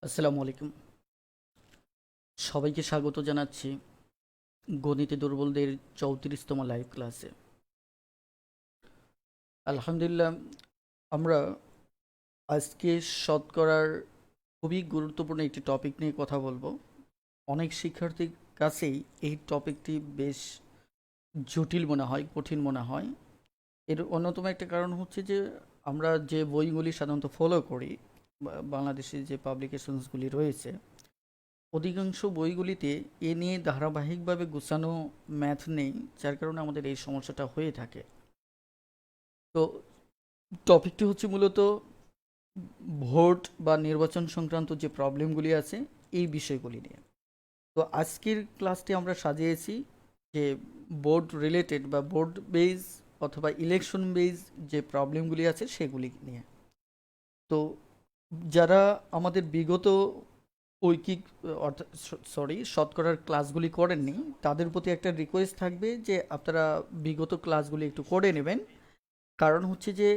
আসসালামু আলাইকুম। সবাইকে স্বাগত জানাচ্ছি গণিতে দুর্বলদের 34তম লাইভ ক্লাসে। আলহামদুলিল্লাহ, আমরা আজকে শতকরার খুবই গুরুত্বপূর্ণ একটি টপিক নিয়ে কথা বলবো। অনেক শিক্ষার্থীর কাছেই এই টপিকটি বেশ জটিল মনে হয়, কঠিন মনে হয়। এর অন্যতম একটা কারণ হচ্ছে যে আমরা যে বইগুলি সাধারণত ফলো করি, বাংলাদেশে যে পাবলিকেশনসগুলি রয়েছে, অধিকাংশ বইগুলিতে এ নিয়ে ধারাবাহিকভাবে গুছানো ম্যাথ নেই, যার কারণে আমাদের এই সমস্যাটা হয়ে থাকে। তো টপিকটি হচ্ছে মূলত ভোট বা নির্বাচন সংক্রান্ত যে প্রবলেমগুলি আছে এই বিষয়গুলি নিয়ে। তো আজকের ক্লাসটি আমরা সাজিয়েছি যে বোর্ড রিলেটেড বা বোর্ড বেজ অথবা ইলেকশন বেজ যে প্রবলেমগুলি আছে সেগুলি নিয়ে। তো যারা আমাদের বিগত ঐকিক অর্থাৎ শতকরার ক্লাসগুলি করেননি, তাদের প্রতি একটা রিকোয়েস্ট থাকবে যে আপনারা বিগত ক্লাসগুলি একটু করে নেবেন। কারণ হচ্ছে যে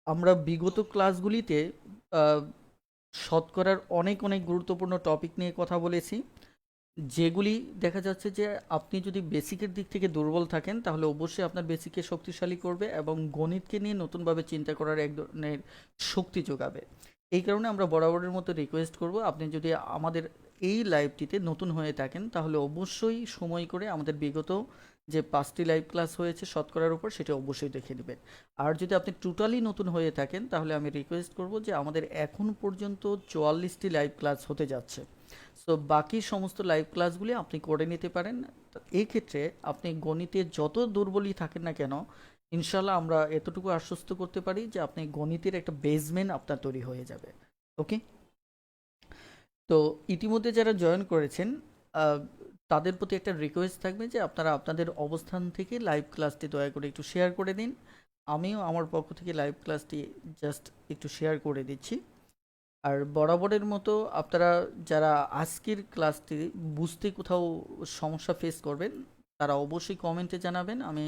আমরা বিগত ক্লাসগুলিতে আহ, শতকরার অনেক অনেক গুরুত্বপূর্ণ টপিক নিয়ে কথা বলেছি, যেগুলি দেখা যাচ্ছে যে আপনি যদি বেসিকের দিক থেকে দুর্বল থাকেন তাহলে অবশ্যই আপনার বেসিককে শক্তিশালী করবে এবং গণিতকে নিয়ে নতুনভাবে চিন্তা করার এক ধরনের শক্তি যোগাবে। এই কারণে আমরা বরাবরের মতো রিকোয়েস্ট করব, আপনি যদি আমাদের এই লাইভটিতে নতুন হয়ে থাকেন তাহলে অবশ্যই সময় করে আমাদের বিগত যে 5টি লাইভ ক্লাস হয়েছে শতকরার উপর সেটা অবশ্যই দেখে নেবেন। আর যদি আপনি টোটালি নতুন হয়ে থাকেন তাহলে আমি রিকোয়েস্ট করব যে আমাদের এখন পর্যন্ত 44টি লাইভ ক্লাস হতে যাচ্ছে। সো বাকি সমস্ত লাইভ ক্লাসগুলি আপনি করে নিতে পারেন। এই ক্ষেত্রে আপনি গণিতে যত দুর্বলই থাকেন না কেন, ইনশাল্লাহ আমরা এতটুকু আশ্বস্ত করতে পারি যে আপনি গণিতের একটা বেসমেন্ট আপনার তৈরি হয়ে যাবে। ওকে। তো ইতিমধ্যে যারা জয়েন করেছেন, আহ, তাদের প্রতি একটা রিকোয়েস্ট থাকবে যে আপনারা আপনাদের অবস্থান থেকে লাইভ ক্লাসটি দয়া করে একটু শেয়ার করে দিন। আমিও আমার পক্ষ থেকে লাইভ ক্লাসটি জাস্ট একটু শেয়ার করে দিচ্ছি। আর বরাবরের মতো আপনারা যারা আজকের ক্লাসটি বুঝতে কোথাও সমস্যা ফেস করবেন তারা অবশ্যই কমেন্টে জানাবেন, আমি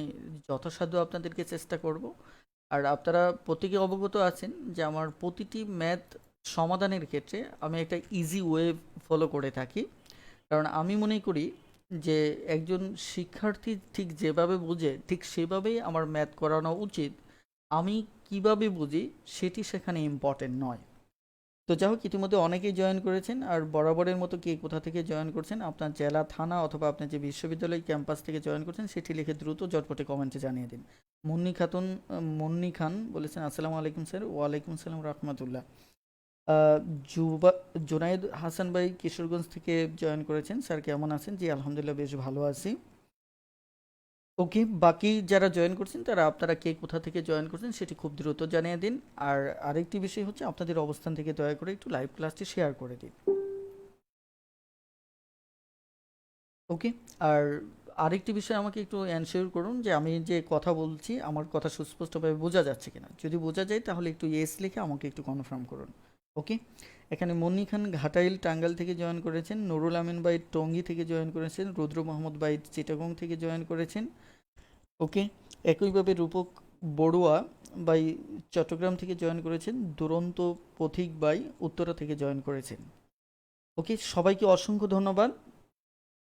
যথাসাধ্য আপনাদেরকে চেষ্টা করব। আর আপনারা প্রত্যেকে অবগত আছেন যে আমার প্রতিটি ম্যাথ সমাধানের ক্ষেত্রে আমি একটা ইজি ওয়ে ফলো করে থাকি। কারণ আমি মনে করি যে একজন শিক্ষার্থী ঠিক যেভাবে বোঝে ঠিক সেভাবেই আমার ম্যাথ করানো উচিত। আমি কিভাবে বুঝি সেটি সেখানে ইম্পর্টেন্ট নয়। তো যাই হোক, ইতিমধ্যে অনেকেই জয়েন করেছেন। আর বরাবরের মতো কে কোথা থেকে জয়েন করছেন, আপনার জেলা, থানা অথবা আপনার যে বিশ্ববিদ্যালয় ক্যাম্পাস থেকে জয়েন করছেন সেটি লিখে দ্রুত জটপটে কমেন্টে জানিয়ে দিন। মুন্নি খাতুন, মুন্নি খান বলেছেন আসসালামু আলাইকুম স্যার। ওয়ালাইকুম সালাম রহমতুল্লাহ। জুবা জুনায়েদ হাসান ভাই কিশোরগঞ্জ থেকে জয়েন করেছেন। স্যার কেমন আছেন? জি আলহামদুলিল্লাহ, বেশ ভালো আছি। ওকে, বাকি যারা জয়েন করছেন তারা আপনারা কে কোথা থেকে জয়েন করছেন সেটি খুব দ্রুত জানিয়ে দিন। আর আরেকটি বিষয় হচ্ছে আপনাদের অবস্থান থেকে দয়া করে একটু লাইভ ক্লাসটি শেয়ার করে দিন। ওকে। আর আরেকটি বিষয় আমাকে একটু এনশিওর করুন যে আমি যে কথা বলছি আমার কথা সুস্পষ্টভাবে বোঝা যাচ্ছে কিনা। যদি বোঝা যায় তাহলে একটু ইয়েস লিখে আমাকে একটু কনফার্ম করুন। ওকে। এখানে মন্নি খান ঘাটাইল টাঙ্গাইল থেকে জয়েন করেছেন, নুরুল আমিন ভাই টঙ্গী থেকে জয়েন করেছেন, রুদ্র মোহাম্মদ ভাই চিটাগং থেকে জয়েন করেছেন। ওকে। একইভাবে রূপক বড়ুয়া বাই চট্টগ্রাম থেকে জয়েন করেছেন, দুরন্ত পথিক বাই উত্তরা থেকে জয়েন করেছেন। ওকে, সবাইকে অসংখ্য ধন্যবাদ।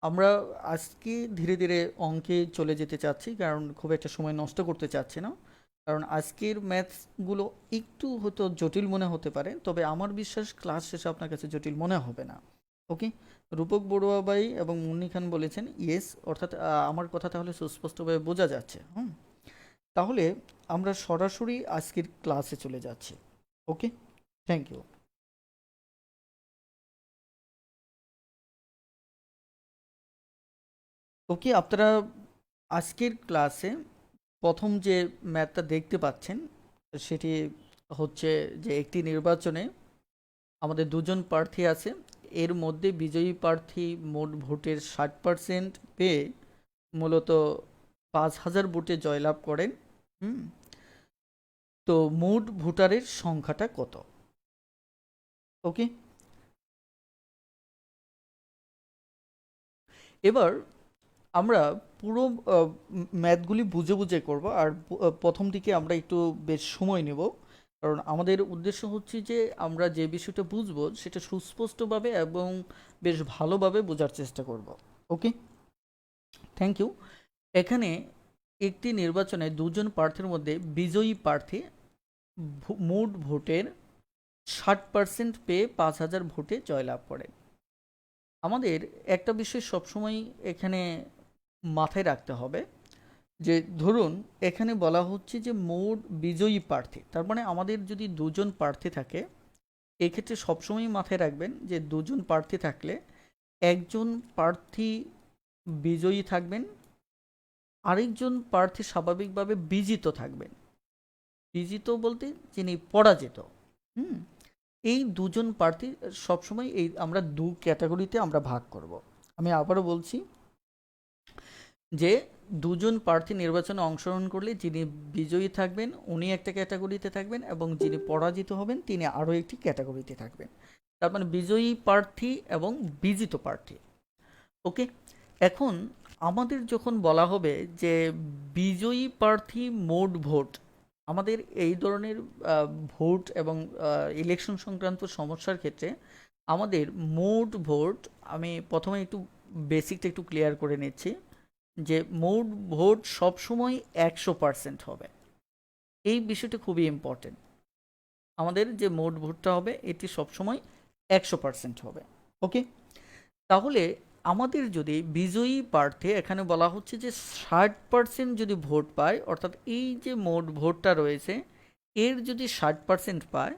আমরা আজকে ধীরে ধীরে অঙ্কে চলে যেতে চাচ্ছি, কারণ খুব একটা সময় নষ্ট করতে চাচ্ছি না। কারণ আজকের ম্যাথসগুলো একটু হয়তো জটিল মনে হতে পারে, তবে আমার বিশ্বাস ক্লাস শেষে আপনার কাছে জটিল মনে হবে না। ওকে। রূপক বড়ুয়া ভাই এবং মুন্নি খান বলেছেন ইয়েস, অর্থাৎ আমার কথা তাহলে সুস্পষ্টভাবে বোঝা যাচ্ছে। হুম। তাহলে আমরা সরাসরি আজকের ক্লাসে চলে যাচ্ছি। ওকে। Thank you. ওকে, আপনারা আজকের ক্লাসে প্রথম যে ম্যাথটা দেখতে পাচ্ছেন সেটি হচ্ছে যে একটি নির্বাচনে আমাদের দুজন প্রার্থী আছে। এর মধ্যে বিজয়ী প্রার্থী মোট ভোটের 60% পেয়ে মূলত 5,000 ভোটে জয়লাভ করেন। হুম। তো মোট ভোটারের সংখ্যাটা কত? ওকে। এবার আমরা পুরো ম্যাথগুলি বুঝে বুঝে করব। আর প্রথম দিকে আমরা একটু বেশ সময় নেব। কারণ আমাদের উদ্দেশ্য হচ্ছে যে আমরা যে বিষয়টা বুঝবো সেটা সুস্পষ্টভাবে এবং বেশ ভালোভাবে বোঝার চেষ্টা করব। ওকে, থ্যাংক ইউ। এখানে একটি নির্বাচনে দুজন প্রার্থীর মধ্যে বিজয়ী প্রার্থী মোট ভোটের 60% পেয়ে 5,000 ভোটে জয়লাভ করে। আমাদের একটা বিষয় সবসময় এখানে মাথায় রাখতে হবে যে ধরুন এখানে বলা হচ্ছে যে মোট বিজয়ী প্রার্থী, তার মানে আমাদের যদি দুজন প্রার্থী থাকে, এক্ষেত্রে সবসময় মাথায় রাখবেন যে দুজন প্রার্থী থাকলে একজন প্রার্থী বিজয়ী থাকবেন, আরেকজন প্রার্থী স্বাভাবিকভাবে বিজিত থাকবেন। বিজিত বলতে যিনি পরাজিত। হুম, এই দুজন প্রার্থী সবসময় এই আমরা দু ক্যাটাগরিতে আমরা ভাগ করব। আমি আবারও বলছি যে দুজন প্রার্থী নির্বাচনে অংশগ্রহণ করলে যিনি বিজয়ী থাকবেন উনি একটা ক্যাটাগরিতে থাকবেন এবং যিনি পরাজিত হবেন তিনি আরও একটি ক্যাটাগরিতে থাকবেন। তার মানে বিজয়ী প্রার্থী এবং বিজিত প্রার্থী। ওকে, এখন আমাদের যখন বলা হবে যে বিজয়ী প্রার্থী মোট ভোট, আমাদের এই ধরনের ভোট এবং ইলেকশন সংক্রান্ত সমস্যার ক্ষেত্রে আমাদের মোট ভোট, আমি প্রথমে একটু বেসিকটা একটু ক্লিয়ার করে নিচ্ছি যে মোট ভোট সবসময় 100% হবে। এই বিষয়টা খুবই ইম্পর্টেন্ট। আমাদের যে মোট ভোটটা হবে এটি সবসময় 100% হবে। ওকে, তাহলে আমাদের যদি বিজয়ী প্রার্থী, এখানে বলা হচ্ছে যে 60% যদি ভোট পায়, অর্থাৎ এই যে মোট ভোটটা রয়েছে এর যদি 60% পায়,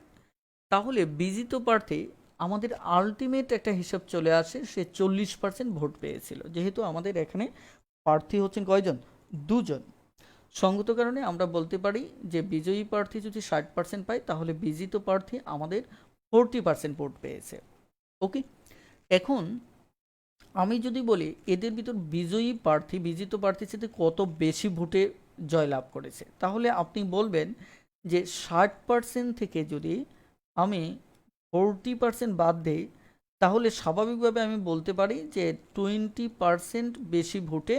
তাহলে বিজিত প্রার্থী আমাদের আলটিমেট একটা হিসাব চলে আসে সে 40% ভোট পেয়েছিল। যেহেতু আমাদের এখানে প্রার্থী হচ্ছেন কয়জন? দুজন। সঙ্গত কারণে আমরা বলতে পারি যে বিজয়ী প্রার্থী যদি 60% পায় তাহলে বিজিত প্রার্থী আমাদের 40% ভোট পেয়েছে। ওকে, এখন আমি যদি বলি এদের ভিতর বিজয়ী প্রার্থী বিজিত প্রার্থীর সাথে কত বেশি ভোটে জয়লাভ করেছে, তাহলে আপনি বলবেন যে 60% থেকে যদি আমি 40% বাদ দেই তাহলে স্বাভাবিকভাবে আমি বলতে পারি যে 20% বেশি ভোটে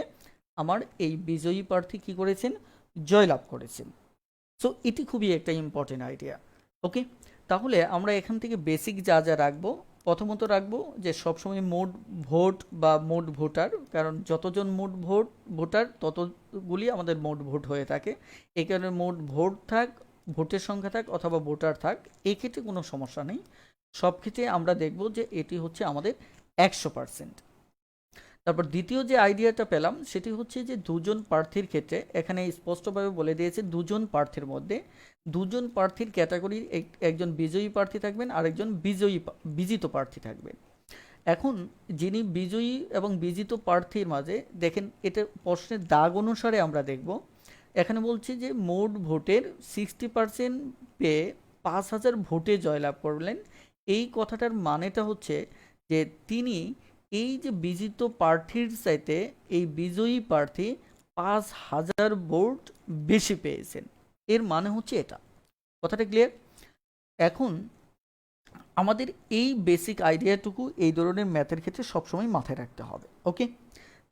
আমার এই বিজয়ী প্রার্থী কী করেছেন? জয়লাভ করেছেন। সো এটি খুবই একটা ইম্পর্টেন্ট আইডিয়া। ওকে, তাহলে আমরা এখান থেকে বেসিক যা যা রাখবো, প্রথমত রাখবো যে সবসময় মোট ভোট বা মোট ভোটার, কারণ যতজন মোট ভোটার ততগুলি আমাদের মোট ভোট হয়ে থাকে। এই কারণে মোট ভোট থাক, ভোটের সংখ্যা থাক অথবা ভোটার থাক, এক্ষেত্রে কোনো সমস্যা নেই। সব ক্ষেত্রে আমরা দেখব যে এটি হচ্ছে আমাদের 100%। তারপর দ্বিতীয় যে আইডিয়াটা পেলাম সেটি হচ্ছে যে দুজন প্রার্থীর ক্ষেত্রে এখানে স্পষ্টভাবে বলে দিয়েছে দুজন প্রার্থীর মধ্যে দুজন প্রার্থীর ক্যাটাগরির একজন বিজয়ী প্রার্থী থাকবেন আর একজন বিজিত প্রার্থী থাকবেন। এখন যিনি বিজয়ী এবং বিজিত প্রার্থীর মাঝে দেখেন, এটা প্রশ্নের দাগ অনুসারে আমরা দেখব। এখানে বলছে যে মোট ভোটের 60% পেয়ে 5,000 ভোটে জয়লাভ করলেন। এই কথাটার মানেটা হচ্ছে যে তিনি এই যে বিজিত প্রার্থীর চাইতে এই বিজয়ী প্রার্থী 5,000 ভোট বেশি পেয়েছেন। এর মানে হচ্ছে এটা। কথাটা ক্লিয়ার? এখন আমাদের এই বেসিক আইডিয়াটুকু এই ধরনের ম্যাথের ক্ষেত্রে সবসময় মাথায় রাখতে হবে। ওকে,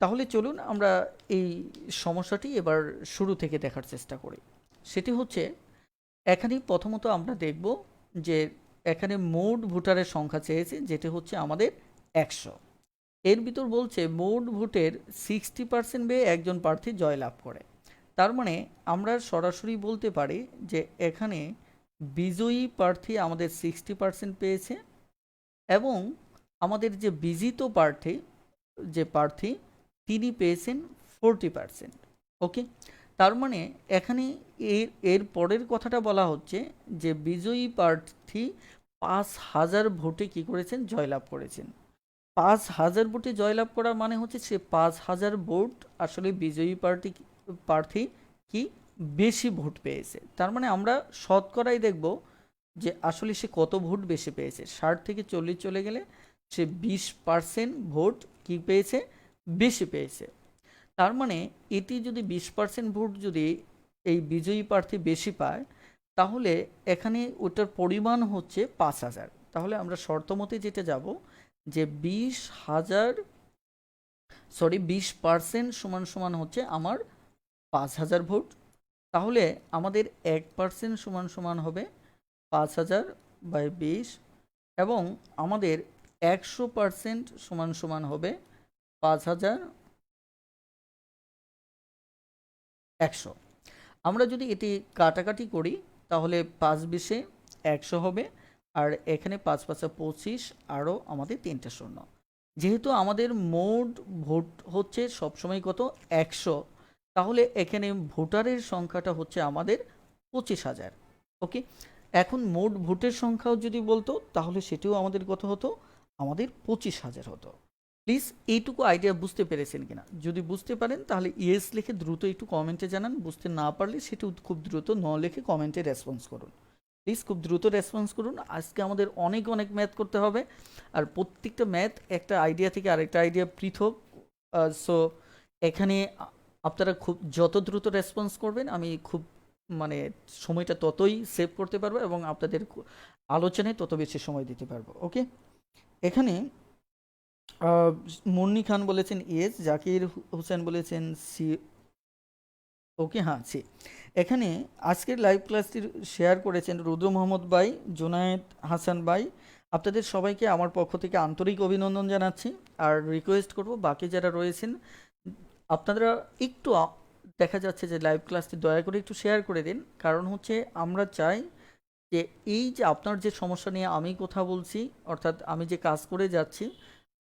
তাহলে চলুন আমরা এই সমস্যাটি এবার শুরু থেকে দেখার চেষ্টা করি। সেটি হচ্ছে এখানে প্রথমত আমরা দেখব যে এখানে মোট ভোটারের সংখ্যা চেয়েছে যেটি হচ্ছে আমাদের 100। এর ভিতর বলছে মোট ভোটের 60% পেয়ে একজন প্রার্থী জয়লাভ করে। তার মানে আমরা সরাসরি বলতে পারি যে এখানে বিজয়ী প্রার্থী আমাদের 60% পেয়েছে এবং আমাদের যে বিজিত প্রার্থী তিনি পেয়েছেন 40%। ওকে, তার মানে এখানে এর পরের কথাটা বলা হচ্ছে যে বিজয়ী প্রার্থী 5,000 ভোটে কী করেছেন? জয়লাভ করেছেন। 5,000 ভোটে জয়লাভ করা মানে হচ্ছে সে 5,000 ভোট আসলে বিজয়ী প্রার্থী কি বেশি ভোট পেয়েছে। তার মানে আমরা শতকরাই দেখব যে আসলে সে কত ভোট বেশি পেয়েছে। 60 থেকে 40 চলে গেলে সে 20% ভোট কি পেয়েছে? বেশি পেয়েছে। তার মানে এটি যদি 20% ভোট যদি এই বিজয়ী প্রার্থী বেশি পায় তাহলে এখানে ওটার পরিমাণ হচ্ছে 5,000। তাহলে আমরা শর্তমতে যেটা যাব যে 20% সমান সমান হচ্ছে আমার 5,000 ভোট। তাহলে আমাদের 1% সমান সমান হবে 5,000/20 এবং আমাদের 100% সমান সমান হবে 5,100। আমরা যদি এটি কাটাকাটি করি তাহলে 5 20-এ 100 হবে, আর এখানে 5 5 25, আরও আমাদের 3টে শূন্য। যেহেতু আমাদের মোট ভোট হচ্ছে সবসময় কত 100, তাহলে এখানে ভোটারের সংখ্যাটা হচ্ছে আমাদের 25,000। ওকে, এখন মোট ভোটের সংখ্যাও যদি বলতো তাহলে সেটিও আমাদের কত হতো, আমাদের 25,000 হতো। প্লিজ এইটুকু আইডিয়া বুঝতে পেরেছেন কিনা? যদি বুঝতে পারেন তাহলে ইয়েস লিখে দ্রুত একটু কমেন্টে জানান, বুঝতে না পারলে সেটিও খুব দ্রুত লিখে কমেন্টে রেসপন্স করুন। প্লিজ খুব দ্রুত রেসপন্স করুন। আজকে আমাদের অনেক অনেক ম্যাথ করতে হবে, আর প্রত্যেকটা ম্যাথ একটা আইডিয়া থেকে আরেকটা আইডিয়া পৃথক। সো এখানে আপনারা খুব যত দ্রুত রেসপন্স করবেন আমি খুব মানে সময়টা ততই সেভ করতে পারবো এবং আপনাদের আলোচনায় তত বেশি সময় দিতে পারবো। ওকে, এখানে মুন্নি খান বলেছেন ইয়েস, জাকির হোসেন বলেছেন সি। ওকে, হ্যাঁ সি। এখানে আজকের লাইভ ক্লাসটি শেয়ার করেছেন রুদ্র মোহাম্মদ ভাই, জুনায়েদ হাসান ভাই। আপনাদের সবাইকে আমার পক্ষ থেকে আন্তরিক অভিনন্দন জানাচ্ছি, আর রিকোয়েস্ট করব বাকি যারা রয়েছেন আপনারা একটু দেখা যাচ্ছে যে লাইভ ক্লাসটি দয়া করে একটু শেয়ার করে দিন। কারণ হচ্ছে আমরা চাই যে এই যে আপনার যে সমস্যা নিয়ে আমি কথা বলছি, অর্থাৎ আমি যে কাজ করে যাচ্ছি,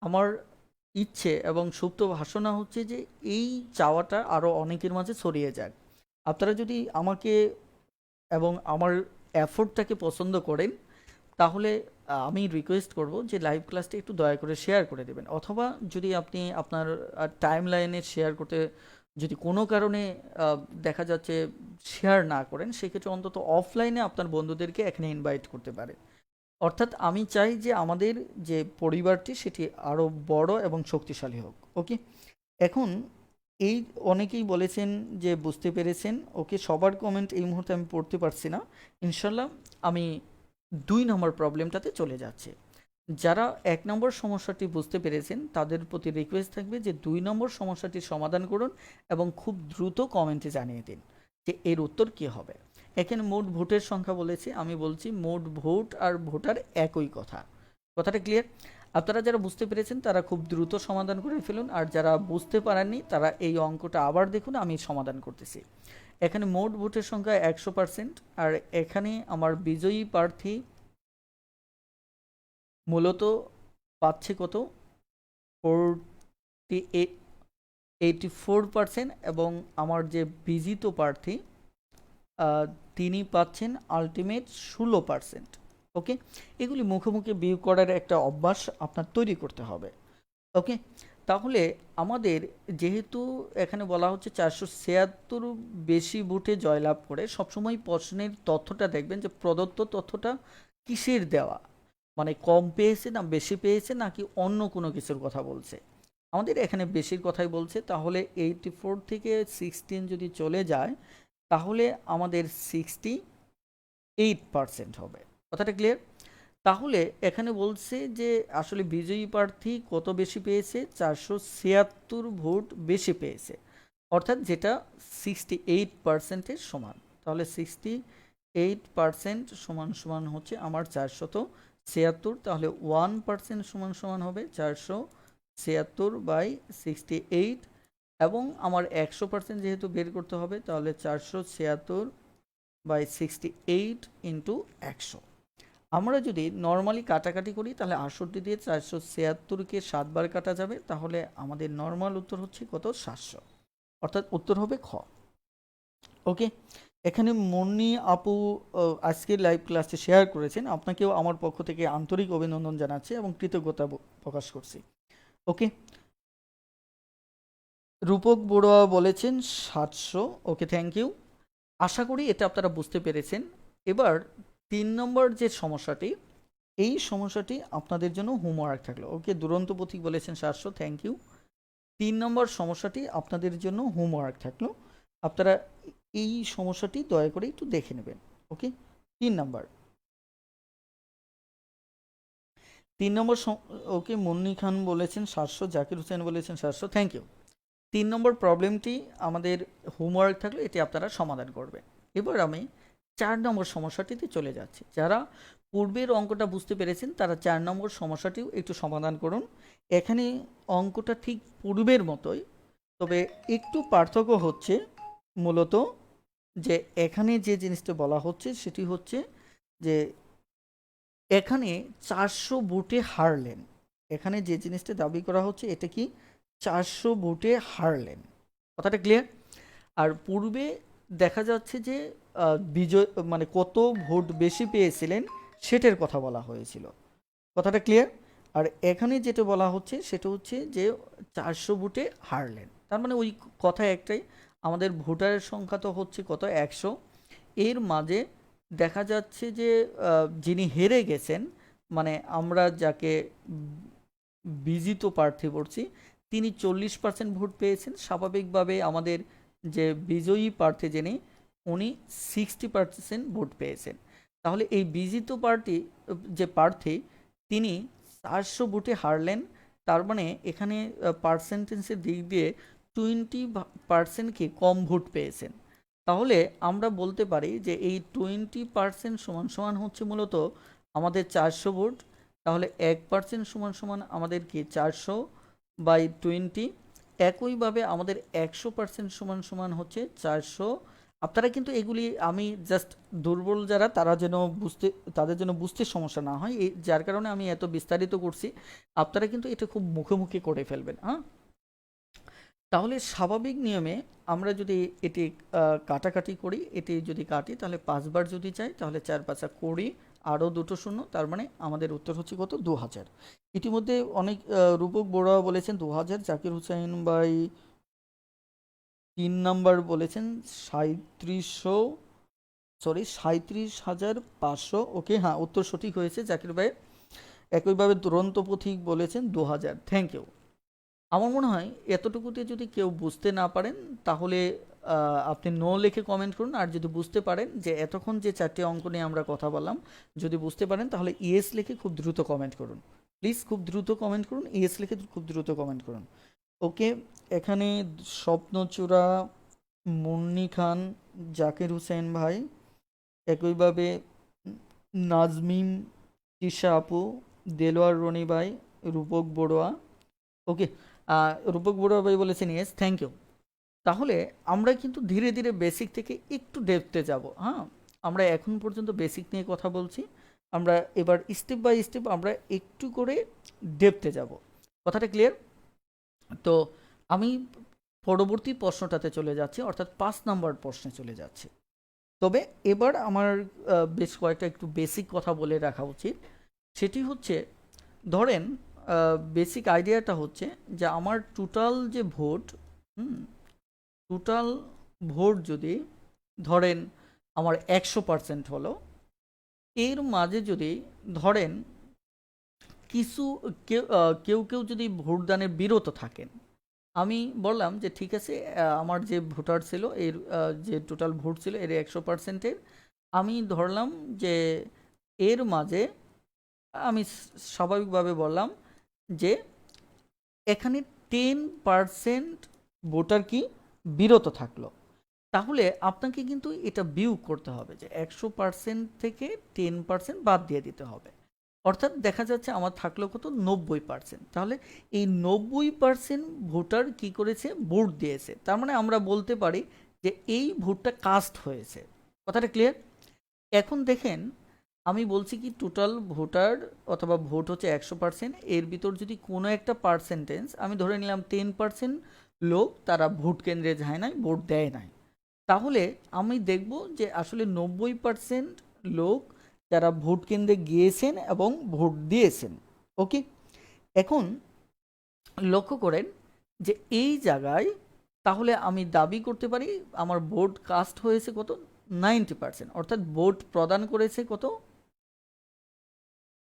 আমার ইচ্ছে এবং সুপ্ত ভাষণা হচ্ছে যে এই চাওয়াটা আরও অনেকের মাঝে ছড়িয়ে যাক। আপনারা যদি আমাকে এবং আমার এফোর্টটাকে পছন্দ করেন তাহলে আমি রিকোয়েস্ট করব যে লাইভ ক্লাসটা একটু দয়া করে শেয়ার করে দেবেন, অথবা যদি আপনি আপনার টাইম লাইনে শেয়ার করতে যদি কোনো কারণে দেখা যাচ্ছে শেয়ার না করেন, সেক্ষেত্রে অন্তত অফলাইনে আপনার বন্ধুদেরকে এখানে ইনভাইট করতে পারেন। অর্থাৎ আমি চাই যে আমাদের যে পরিবারটি সেটি আরও বড় এবং শক্তিশালী হোক। ওকে, এখন এই অনেকেই বলেছেন যে বুঝতে পেরেছেন। ওকে, সবার কমেন্ট এই মুহূর্তে আমি পড়তে পারছি না। ইনশাল্লাহ আমি 2 নম্বর প্রবলেমটাতে চলে যাচ্ছি। যারা 1 নম্বর সমস্যাটি বুঝতে পেরেছেন তাদের প্রতি রিকোয়েস্ট থাকবে যে 2 নম্বর সমস্যাটির সমাধান করুন এবং খুব দ্রুত কমেন্টে জানিয়ে দিন যে এর উত্তর কী হবে। এখানে মোট ভোটের সংখ্যা বলেছে, আমি বলছি মোট ভোট আর ভোটার একই কথা। কথাটা ক্লিয়ার? আপনারা যারা বুঝতে পেরেছেন তারা খুব দ্রুত সমাধান করে ফেলুন, আর যারা বুঝতে পারেননি তারা এই অঙ্কটা আবার দেখুন, আমি সমাধান করতেছি। এখানে মোট ভোটের সংখ্যা 100%, আর এখানে আমার বিজয়ী প্রার্থী মূলত পাচ্ছে কত 84%, এবং আমার যে বিজিত প্রার্থী তিনি পাচ্ছেন আলটিমেট 16%। ওকে, এগুলি মুখে মুখে বিয়োগ করার একটা অভ্যাস আপনার তৈরি করতে হবে। ওকে, তাহলে আমাদের যেহেতু এখানে বলা হচ্ছে 476 বেশি ভোটে জয়লাভ করে, সবসময় প্রশ্নের তথ্যটা দেখবেন যে প্রদত্ত তথ্যটা কিসের দেওয়া, মানে কম পেয়েছে না বেশি পেয়েছে নাকি অন্য কোনো কিছুর কথা বলছে। আমাদের এখানে বেশির কথাই বলছে, তাহলে 84 থেকে 16 যদি চলে যায় তাহলে আমাদের 68% হবে। কথাটা ক্লিয়ার? তাহলে এখানে বলছে যে আসলে বিজয়ী প্রার্থী কত বেশি পেয়েছে, 476 ভোট বেশি পেয়েছে, অর্থাৎ যেটা 68%-এর সমান। তাহলে 68% সমান সমান হচ্ছে আমার 476, তাহলে 1% সমান সমান হবে 476/68, এবং আমার 100% যেহেতু বের করতে হবে তাহলে 476/68 ইন্টু 100। আমরা যদি নর্মালি কাটাকাটি করি তাহলে 68 দিয়ে 476-কে 7 বার কাটা যাবে, তাহলে আমাদের নর্মাল উত্তর হচ্ছে কত 700, অর্থাৎ উত্তর হবে খ। ওকে, এখানে মুন্নি আপু আজকের লাইভ ক্লাসে শেয়ার করেছেন, আপনাকেও আমার পক্ষ থেকে আন্তরিক অভিনন্দন জানাচ্ছি এবং কৃতজ্ঞতা প্রকাশ করছি। ওকে, রূপক বড়ুয়া বলেছেন 700। ওকে, থ্যাংক ইউ। আশা করি এটা আপনারা বুঝতে পেরেছেন। এবার 3 নম্বর যে সমস্যাটি, এই সমস্যাটি আপনাদের জন্য হোমওয়ার্ক থাকলো। ওকে, দুরন্ত পথিক বলেছেন 700, থ্যাংক ইউ। 3 নম্বর সমস্যাটি আপনাদের জন্য হোমওয়ার্ক থাকলো, আপনারা এই সমস্যাটি দয়া করে একটু দেখে নেবেন। ওকে, 3 নম্বর। 3 নম্বর ওকে, মুন্নি খান বলেছেন 700, জাকির হোসেন বলেছেন 700, থ্যাংক ইউ। 3 নম্বর প্রবলেমটি আমাদের হোমওয়ার্ক থাকলো, এটি আপনারা সমাধান করবেন। এবার আমি 4 নম্বর সমস্যাটিতে চলে যাচ্ছি। যারা পূর্বের অঙ্কটা বুঝতে পেরেছেন তারা 4 নম্বর সমস্যাটিও একটু সমাধান করুন। এখানে অঙ্কটা ঠিক পূর্বের মতোই, তবে একটু পার্থক্য হচ্ছে মূলত যে এখানে যে জিনিসটা বলা হচ্ছে সেটি হচ্ছে যে এখানে 400 ভোটে হারলেন। এখানে যে জিনিসটা দাবি করা হচ্ছে এটা কি 400 ভোটে হারলেন। কথাটা ক্লিয়ার? আর পূর্বে দেখা যাচ্ছে যে বিজয় মানে কত ভোট বেশি পেয়েছিলেন সেটার কথা বলা হয়েছিল। কথাটা ক্লিয়ার? আর এখানে যেটা বলা হচ্ছে সেটা হচ্ছে যে 400 ভোটে হারলেন। তার মানে ওই কথা একটাই, আমাদের ভোটারের সংখ্যা তো হচ্ছে কত 100, এর মাঝে দেখা যাচ্ছে যে যিনি হেরে গেছেন, মানে আমরা যাকে বিজিত প্রার্থী বলছি, তিনি 40% ভোট পেয়েছেন। স্বাভাবিকভাবে আমাদের যে বিজয়ী প্রার্থী যিনি, উনি 60% ভোট পেয়েছেন। তাহলে এই বিজিত পার্টি যে প্রার্থী তিনি 400 ভোটে হারলেন। তার মানে এখানে পার্সেন্টেজের দিক দিয়ে 20% কি কম ভোট পেয়েছেন। তাহলে আমরা বলতে পারি যে এই 20% সমান সমান হচ্ছে মূলত আমাদের 400 ভোট। তাহলে 1% সমান সমান আমাদের কি 400/20। একইভাবে আমাদের 100% সমান সমান হচ্ছে 400। আপনারা কিন্তু এগুলি, আমি জাস্ট দুর্বল যারা তারা যেন বুঝতে, তাদের যেন বুঝতে সমস্যা না হয়, এই যার কারণে আমি এত বিস্তারিত করছি। আপনারা কিন্তু এটা খুব মুখে করে ফেলবেন, হ্যাঁ। তাহলে স্বাভাবিক নিয়মে আমরা যদি এটি কাটাকাটি করি, এটি যদি কাটি তাহলে 5 বার যদি চাই তাহলে 4 5 20, আরও দুটো শূন্য, তার মানে আমাদের উত্তর হচ্ছে কত 2000। ইতিমধ্যে অনেক রূপক বড়ুয়া বলেছেন 2000, জাকির হুসাইন ভাই 3 নাম্বার বলেছেন 37,500। ওকে, হ্যাঁ উত্তর সঠিক হয়েছে জাকির ভাই। একইভাবে দুরন্ত পথিক বলেছেন 2000। Thank you. আমার মনে হয় এতটুকুতে যদি কেউ বুঝতে না পারেন তাহলে আপনি নো লিখে কমেন্ট করুন। আর যদি বুঝতে পারেন যে এতক্ষণ যে 4টে অঙ্ক নিয়ে আমরা কথা বললাম, যদি বুঝতে পারেন তাহলে ইয়েস লিখে খুব দ্রুত কমেন্ট করুন। প্লিজ খুব দ্রুত কমেন্ট করুন, ইয়েস লিখে খুব দ্রুত কমেন্ট করুন। ওকে, এখানে স্বপ্নচূড়া, মুন্নি খান, জাকির হোসেন ভাই, একইভাবে নাজমিন, তিশা আপু, দেলোয়ার রনি ভাই, রূপক বড়ুয়া। ওকে, রূপক বড়ুয়া ভাই বলেছেন ইয়েস, থ্যাংক ইউ। তাহলে আমরা কিন্তু ধীরে ধীরে বেসিক থেকে একটু ডেপথে যাব, হ্যাঁ। আমরা এখন পর্যন্ত বেসিক নিয়ে কথা বলছি, আমরা এবার স্টেপ বাই স্টেপ আমরা একটু করে ডেপথে যাব। কথাটা ক্লিয়ার? তো আমি পরবর্তী প্রশ্নটাতে চলে যাচ্ছি, অর্থাৎ 5 নম্বর প্রশ্নে চলে যাচ্ছি। তবে এবার আমার বেশ কয়েকটা একটু বেসিক কথা বলে রাখা উচিত। সেটি হচ্ছে, ধরেন বেসিক আইডিয়াটা হচ্ছে যে আমার টোটাল যে ভোট, টোটাল ভোট যদি ধরেন আমার 100% হলো, এর মাঝে যদি ধরেন কিছু কেউ কেউ যদি ভোটদানে বিরত থাকেন, আমি বললাম যে ঠিক আছে, আমার যে ভোটার ছিল এর যে টোটাল ভোট ছিল এর 100%-এর, আমি ধরলাম যে এর মাঝে আমি স্বাভাবিকভাবে বললাম যে এখানে 10% ভোটার কি বিরত থাকলো। তাহলে আপনাকে কিন্তু এটা বিয়োগ করতে হবে যে 100% থেকে 10% বাদ দিয়ে দিতে হবে। অর্থাৎ দেখা যাচ্ছে আমার থাকলো কত 90%। তাহলে এই 90% ভোটার কি করেছে, ভোট দিয়েছে। তার মানে আমরা বলতে পারি যে এই ভোটটা কাস্ট হয়েছে। কথাটা ক্লিয়ার? এখন দেখেন, আমি বলছি কি টোটাল ভোটার অথবা ভোট হচ্ছে 100%, এর ভিতর যদি কোনো একটা পার্সেন্টেজ আমি ধরে নিলাম 10% লোক তারা ভোট কেন্দ্রে যায় নাই, ভোট দেয় নাই, তাহলে আমি দেখব যে আসলে 90% লোক যারা ভোট কেন্দ্রে গিয়েছেন এবং ভোট দিয়েছেন। ওকে, এখন লক্ষ্য করেন যে এই জায়গায় তাহলে আমি দাবি করতে পারি আমার ভোট কাস্ট হয়েছে কত 90%, অর্থাৎ ভোট প্রদান করেছে কত,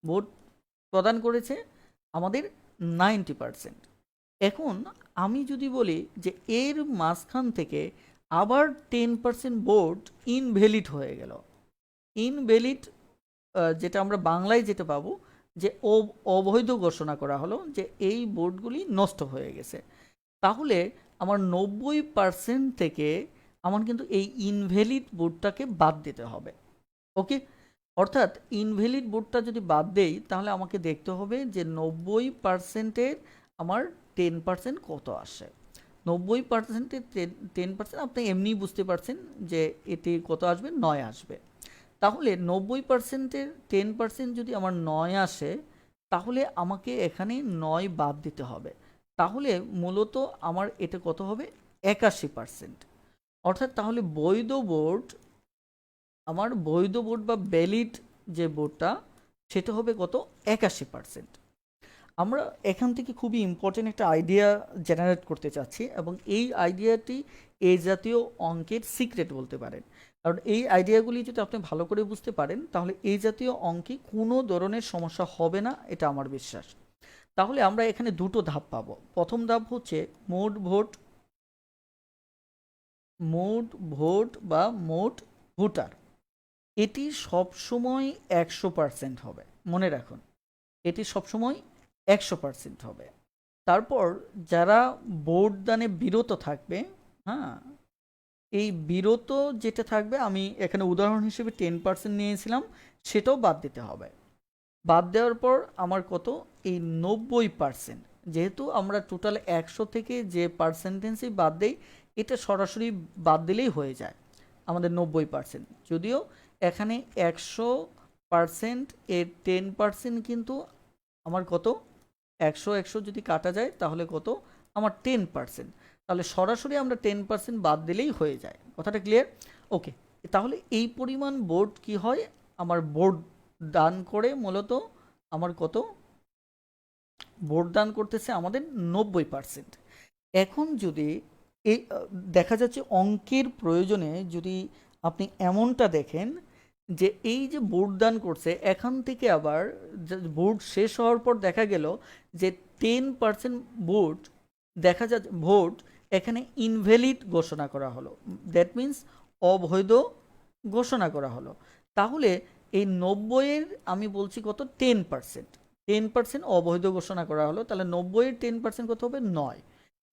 ভোট প্রদান করেছে আমাদের 90%। এখন আমি যদি বলি যে এর মাঝখান থেকে আবার 10% ভোট ইনভ্যালিড হয়ে গেল। ইনভ্যালিড যেটা আমরা বাংলায় যেটা পাবো যে অবৈধ ঘোষণা করা হলো, যে এই ভোটগুলি নষ্ট হয়ে গেছে। তাহলে আমার 90% থেকে আমার কিন্তু এই ইনভ্যালিড বোর্ডটাকে বাদ দিতে হবে। ওকে, অর্থাৎ ইনভ্যালিড বোর্ডটা যদি বাদ দেই তাহলে আমাকে দেখতে হবে যে 90%-এর আমার 10% কত আসে। 90%-এর 10% আপনি এমনিই বুঝতে পারছেন যে এটি কত আসবে, 9 আসবে। তাহলে 90%-এর 10% যদি আমার 9 আসে, তাহলে আমাকে এখানে 9 বাদ দিতে হবে। তাহলে মূলত আমার এটা কত হবে, 81%। অর্থাৎ তাহলে বৈধ বোর্ড, আমার বৈধ বোর্ড বা ভ্যালিড যে বোর্ডটা, সেটা হবে কত, 81%। আমরা এখান থেকে খুবই ইম্পর্টেন্ট একটা আইডিয়া জেনারেট করতে চাচ্ছি, এবং এই আইডিয়াটি এই জাতীয় অঙ্কের সিক্রেট বলতে পারেন। কারণ এই আইডিয়াগুলি যদি আপনি ভালো করে বুঝতে পারেন তাহলে এই জাতীয় অঙ্কে কোনো ধরনের সমস্যা হবে না, এটা আমার বিশ্বাস। তাহলে আমরা এখানে দুটো ধাপ পাবো। প্রথম ধাপ হচ্ছে মোট ভোট, মোট ভোট বা মোট ভোটার, এটি সবসময় 100% হবে, মনে রাখুন, এটি সবসময় 100% হবে। তারপর যারা ভোট দানে বিরত থাকবে, হ্যাঁ, এই বিরত যেটা থাকবে, আমি এখানে উদাহরণ হিসেবে 10% নিয়েছিলাম, সেটাও বাদ দিতে হবে। বাদ দেওয়ার পর আমার কত, এই 90%। যেহেতু আমরা টোটাল 100 থেকে যে পার্সেন্টেন্সই বাদ দেই, এটা সরাসরি বাদ দিলেই হয়ে যায় আমাদের 90%। যদিও এখানে 100% এর 10% কিন্তু আমার কত, 100 যদি কাটা যায় তাহলে কত, আমার 10%। তাহলে সরাসরি আমরা 10% বাদ দিলেই হয়ে যায়। কথাটা ক্লিয়ার? ওকে, তাহলে এই পরিমাণ বোর্ড কি হয়, আমার বোর্ড দান করে মূলত আমার কত, ভোট দান করতেছে আমাদের 90%। এখন যদি এই দেখা যাচ্ছে অঙ্কের প্রয়োজনে যদি আপনি এমনটা দেখেন যে এই যে ভোট দান করছে, এখান থেকে আবার ভোট শেষ হওয়ার পর দেখা গেল যে 10% ভোট, দেখা যাচ্ছে ভোট এখানে ইনভ্যালিড ঘোষণা করা হলো, দ্যাট মিন্স অবৈধ ঘোষণা করা হলো। তাহলে এই 90-এর আমি বলছি কত, 10%, 10% অবৈধ ঘোষণা করা হলো, তাহলে 90-এর 10% কত হবে, 9।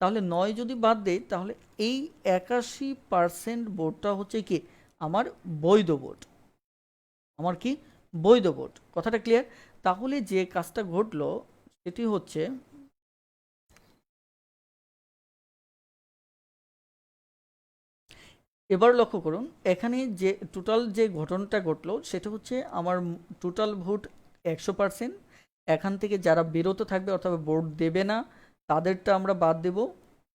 তাহলে 9 যদি বাদ দেই তাহলে এই 81% ভোটটা হচ্ছে কি, আমার বৈধ ভোট। আমার কি, বৈধ ভোট। কথাটা ক্লিয়ার? তাহলে যে কাজটা ঘটলো সেটি হচ্ছে, এবার লক্ষ্য করুন এখানে যে টোটাল যে ঘটনাটা ঘটলো সেটা হচ্ছে আমার টোটাল ভোট 100%। এখান থেকে যারা বিরত থাকবে অর্থাৎ ভোট দেবে না, তাদেরটা আমরা বাদ দেব।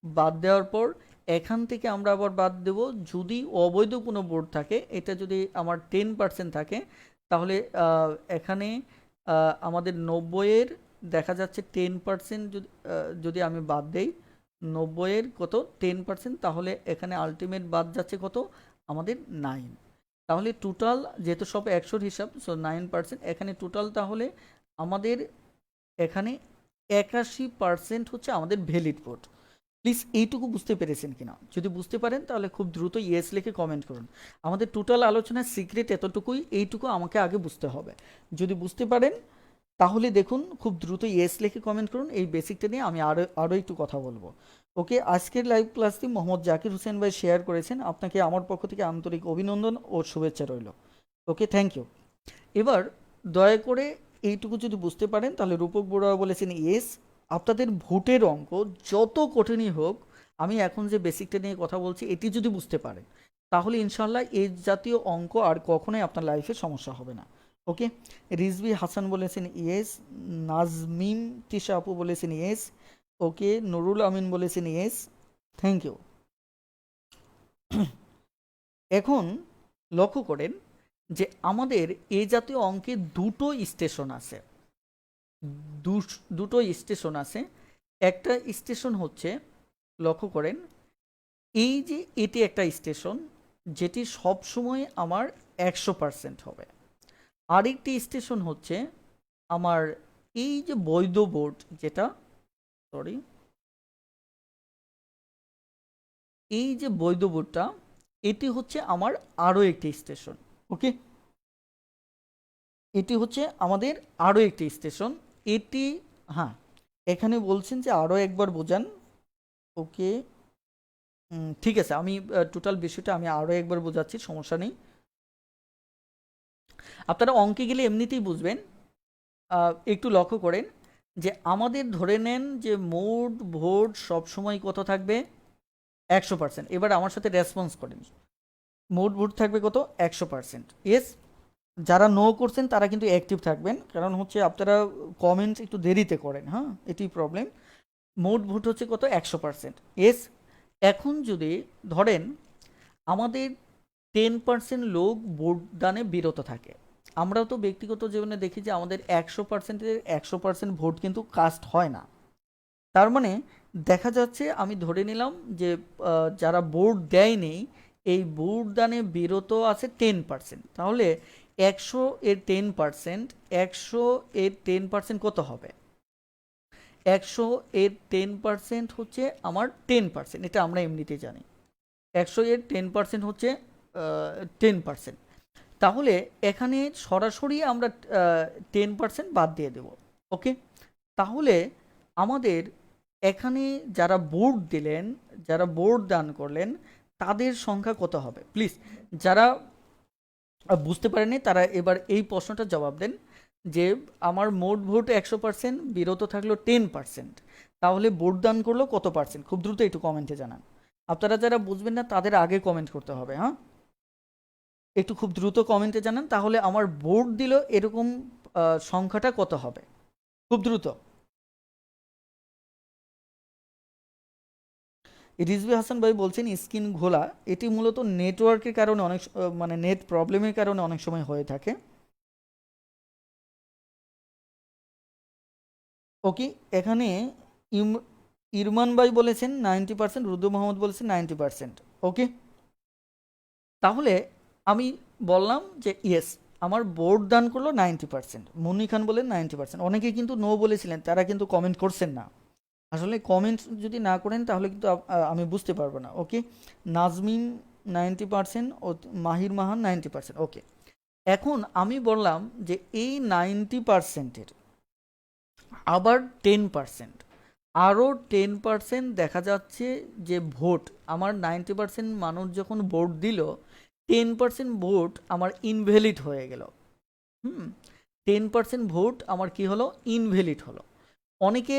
বাদ দেওয়ার পর এখান থেকে আমরা আবার বাদ দেব যদি অবৈধ কোনো ভোট থাকে, এটা যদি আমার 10% থাকে, তাহলে এখানে আমাদের 90-এর দেখা যাচ্ছে 10% যদি যদি আমি বাদ দেই, 90-এর কত, 10%, তাহলে এখানে আলটিমেট বাদ যাচ্ছে কত, আমাদের 9। তাহলে টোটাল যেহেতু সব 100-র হিসাব, সো 9%, এখানে টোটাল তাহলে আমাদের এখানে 81% হচ্ছে আমাদের ভ্যালিড ভোট। প্লিজ এইটুকু বুঝতে পেরেছেন কিনা? যদি বুঝতে পারেন তাহলে খুব দ্রুত ইয়েস লিখে কমেন্ট করুন। আমাদের টোটাল আলোচনার সিক্রেট এতটুকুই, এইটুকু আমাকে আগে বুঝতে হবে। যদি বুঝতে পারেন তাহলে দেখুন খুব দ্রুত ইয়েস লিখে কমেন্ট করুন। এই বেসিকটা নিয়ে আমি আরও একটু কথা বলবো। ওকে, আজকের লাইভ ক্লাসটি মোহাম্মদ জাকির হোসেন ভাই শেয়ার করেছেন, আপনাকে আমার পক্ষ থেকে আন্তরিক অভিনন্দন ও শুভেচ্ছা রইল। ওকে, থ্যাংক ইউ। এবার দয়া করে এইটুকু যদি বুঝতে পারেন তাহলে রূপক বড়ুয়া বলেছেন ইয়েস। আপনাদের ভোটের অঙ্ক যত কঠিনই হোক, আমি এখন যে বেসিকটা নিয়ে কথা বলছি এটি যদি বুঝতে পারেন তাহলে ইনশাল্লাহ এই জাতীয় অঙ্ক আর কখনোই আপনার লাইফে সমস্যা হবে না। ওকে, রিজভি হাসান বলেছেন ইয়েস, নাজমিন তিশা আপু বলেছেন ইয়েস, ওকে, নুরুল আমিন বলেছেন ইয়েস, থ্যাংক ইউ। এখন লক্ষ্য করেন যে আমাদের এই জাতীয় অঙ্কে দুটো স্টেশন আছে, দুটো স্টেশন আছে। একটা স্টেশন হচ্ছে, লক্ষ্য করেন, এই যে এটি একটা স্টেশন যেটি সব সময় আমার 100% হবে। আরেকটি স্টেশন হচ্ছে আমার এই যে বৈধ বোর্ড, যেটা, সরি, এই যে বৈধ বোর্ডটা, এটি হচ্ছে আমার আরও একটি স্টেশন। ওকে, এটি হচ্ছে আমাদের আরও একটি স্টেশন। এটি, হ্যাঁ, এখানে বলছেন যে আরও একবার বোঝান। ওকে, ঠিক আছে, আমি টোটাল বিষয়টা আমি আরও একবার বোঝাচ্ছি, সমস্যা নেই। আপনারা অঙ্কে গেলে এমনিতেই বুঝবেন। একটু লক্ষ্য করেন যে আমাদের ধরে নেন যে মোট ভোট সবসময় কত থাকবে, 100%। এবার আমার সাথে রেসপন্স করেন, মোট ভোট থাকবে কত, 100%। ইয়েস, যারা নো করছেন তারা কিন্তু অ্যাক্টিভ থাকবেন, কারণ হচ্ছে আপনারা কমেন্ট একটু দেরিতে করেন, হ্যাঁ এটি প্রবলেম। মোট ভোট হচ্ছে কত, 100%। ইয়েস। এখন যদি ধরেন আমাদের 10% লোক ভোটদানে বিরত থাকে, আমরাও তো ব্যক্তিগত জীবনে দেখি যে আমাদের 100%-এর 100% ভোট কিন্তু কাস্ট হয় না। তার মানে দেখা যাচ্ছে, আমি ধরে নিলাম যে যারা ভোট দেয়নি, এই ভোট দানে বিরত আছে 10%, তাহলে 100 এর 10%, 100 এর 10% কত হবে, 100 এর 10% হচ্ছে আমার 10%, এটা আমরা এমনিতেই জানি। 100 এর 10% হচ্ছে 10%। তাহলে এখানে সরাসরি আমরা 10% বাদ দিয়ে দেব। ওকে, তাহলে আমাদের এখানে যারা ভোট দিলেন, যারা ভোট দান করলেন, তাদের সংখ্যা কত হবে প্লিজ। যারা বুঝতে পারেনি তারা এবার এই প্রশ্নটা জবাব দেন যে আমার মোট ভোট 100%, বিরত থাকলো 10%, তাহলে ভোট দান করলো কত পার্সেন্ট, খুব দ্রুত একটু কমেন্টে জানান। আপনারা যারা বুঝবেন না তাদের আগে কমেন্ট করতে হবে, হ্যাঁ একটু খুব দ্রুত কমেন্টে জানান, তাহলে আমার ভোট দিল এরকম সংখ্যাটা কত হবে, খুব দ্রুত। রিজভি হাসান ভাই বলছেন স্ক্রিন ঘোলা, এটি মূলত নেটওয়ার্কের কারণে অনেক মানে নেট প্রবলেমের কারণে অনেক সময় হয়ে থাকে। ওকে, এখানে ইরমান ভাই বলেছেন 90%, রুদ্র মোহাম্মদ বলেছেন 90%। ওকে, তাহলে আমি বললাম যে ইয়েস, আমার ভোট দান করলো 90%। মুন্নি খান বলেন 90%। অনেকে কিন্তু নো বলেছিলেন, তারা কিন্তু কমেন্ট করছেন না। আসলে কমেন্ট যদি না করেন তাহলে কিন্তু আমি বুঝতে পারবো না। ওকে, নাজমিন 90% ও মাহির মাহান 90%। ওকে, এখন আমি বললাম যে এই 90%-এর আবার 10%, আরও 10% দেখা যাচ্ছে যে ভোট, আমার 90% মানুষ যখন ভোট দিল, 10% ভোট আমার ইনভ্যালিড হয়ে গেল। 10% ভোট আমার কি হলো, ইনভ্যালিড হলো। অনেকে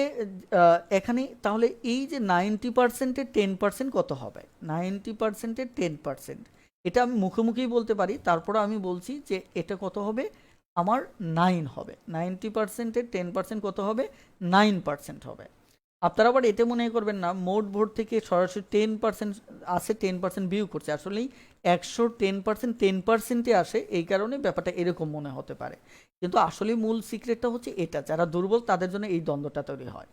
এখানে তাহলে এই যে 90%-এর 10% কত হবে, 90%-এর 10%, এটা আমি মুখে মুখেই বলতে পারি, তারপরে আমি বলছি যে এটা কত হবে, আমার 9 হবে। 90%-এর 10% কত হবে, 9% হবে। আপনারা আবার এটা মনে করবেন না মোট ভোট থেকে সরাসরি 10% আসে, 10% বিয়োগ করছে, আসলেই 100 10% 10%-এ আসে, এই কারণে ব্যাপারটা এরকম মনে হতে পারে। কিন্তু আসলে মূল সিক্রেটটা হচ্ছে এটা, যারা দুর্বল তাদের জন্য এই দ্বন্দ্বটা তৈরি হয়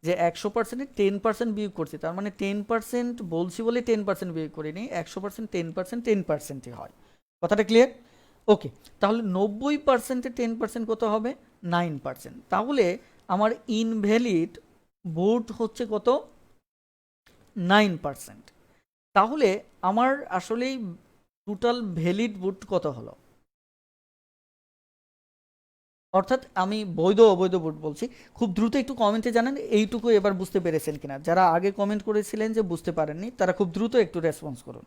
যে 100%-এ 10% বিয়োগ করছি, তার মানে 10% বলছি বলে 10% বিয়োগ করিনি, 100% 10% 10%ই হয়। কথাটা ক্লিয়ার? ওকে, তাহলে 90%-এ 10% কত হবে, 9%। তাহলে আমার ইনভ্যালিড ভোট হচ্ছে কত, 9%। তাহলে আমার আসলেই টোটাল ভ্যালিড ভোট কত হলো, অর্থাৎ আমি বৈধ অবৈধ ভোট বলছি। খুব দ্রুত একটু কমেন্টে জানান এইটুকু এবার বুঝতে পেরেছেন কিনা। যারা আগে কমেন্ট করেছিলেন যে বুঝতে পারেননি, তারা খুব দ্রুত একটু রেসপন্স করুন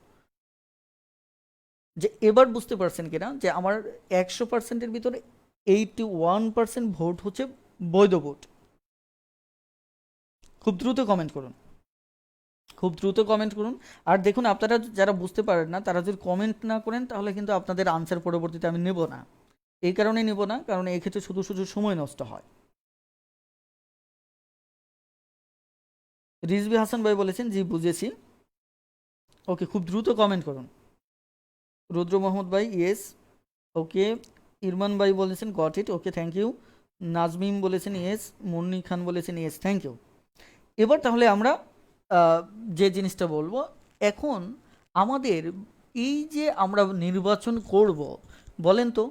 যে এবার বুঝতে পারছেন কিনা যে আমার 100%-এর ভিতরে 81% ভোট হচ্ছে বৈধ ভোট। খুব দ্রুত কমেন্ট করুন, খুব দ্রুত কমেন্ট করুন। আর দেখুন, আপনারা যারা বুঝতে পারেন না তারা যদি কমেন্ট না করেন তাহলে কিন্তু আপনাদের আনসার পরবর্তীতে আমি নেব না। এই কারণেই নেব না, কারণ এই ক্ষেত্রে শুধু শুধু সময় নষ্ট হয়। রিজভি হাসান ভাই বলেছেন জি বুঝেছি। ওকে, খুব দ্রুত কমেন্ট করুন। রুদ্র মোহাম্মদ ভাই ইয়েস। ওকে, ইরমান ভাই বলেছেন got it, okay thank you. Nazmim বলেছেন ইয়েস, মুন্নি খান বলেছেন ইয়েস, থ্যাংক ইউ। এবার তাহলে আমরা যে জিনিসটা বলবো, এখন আমাদের এই যে আমরা নির্বাচন করব, বলেন তো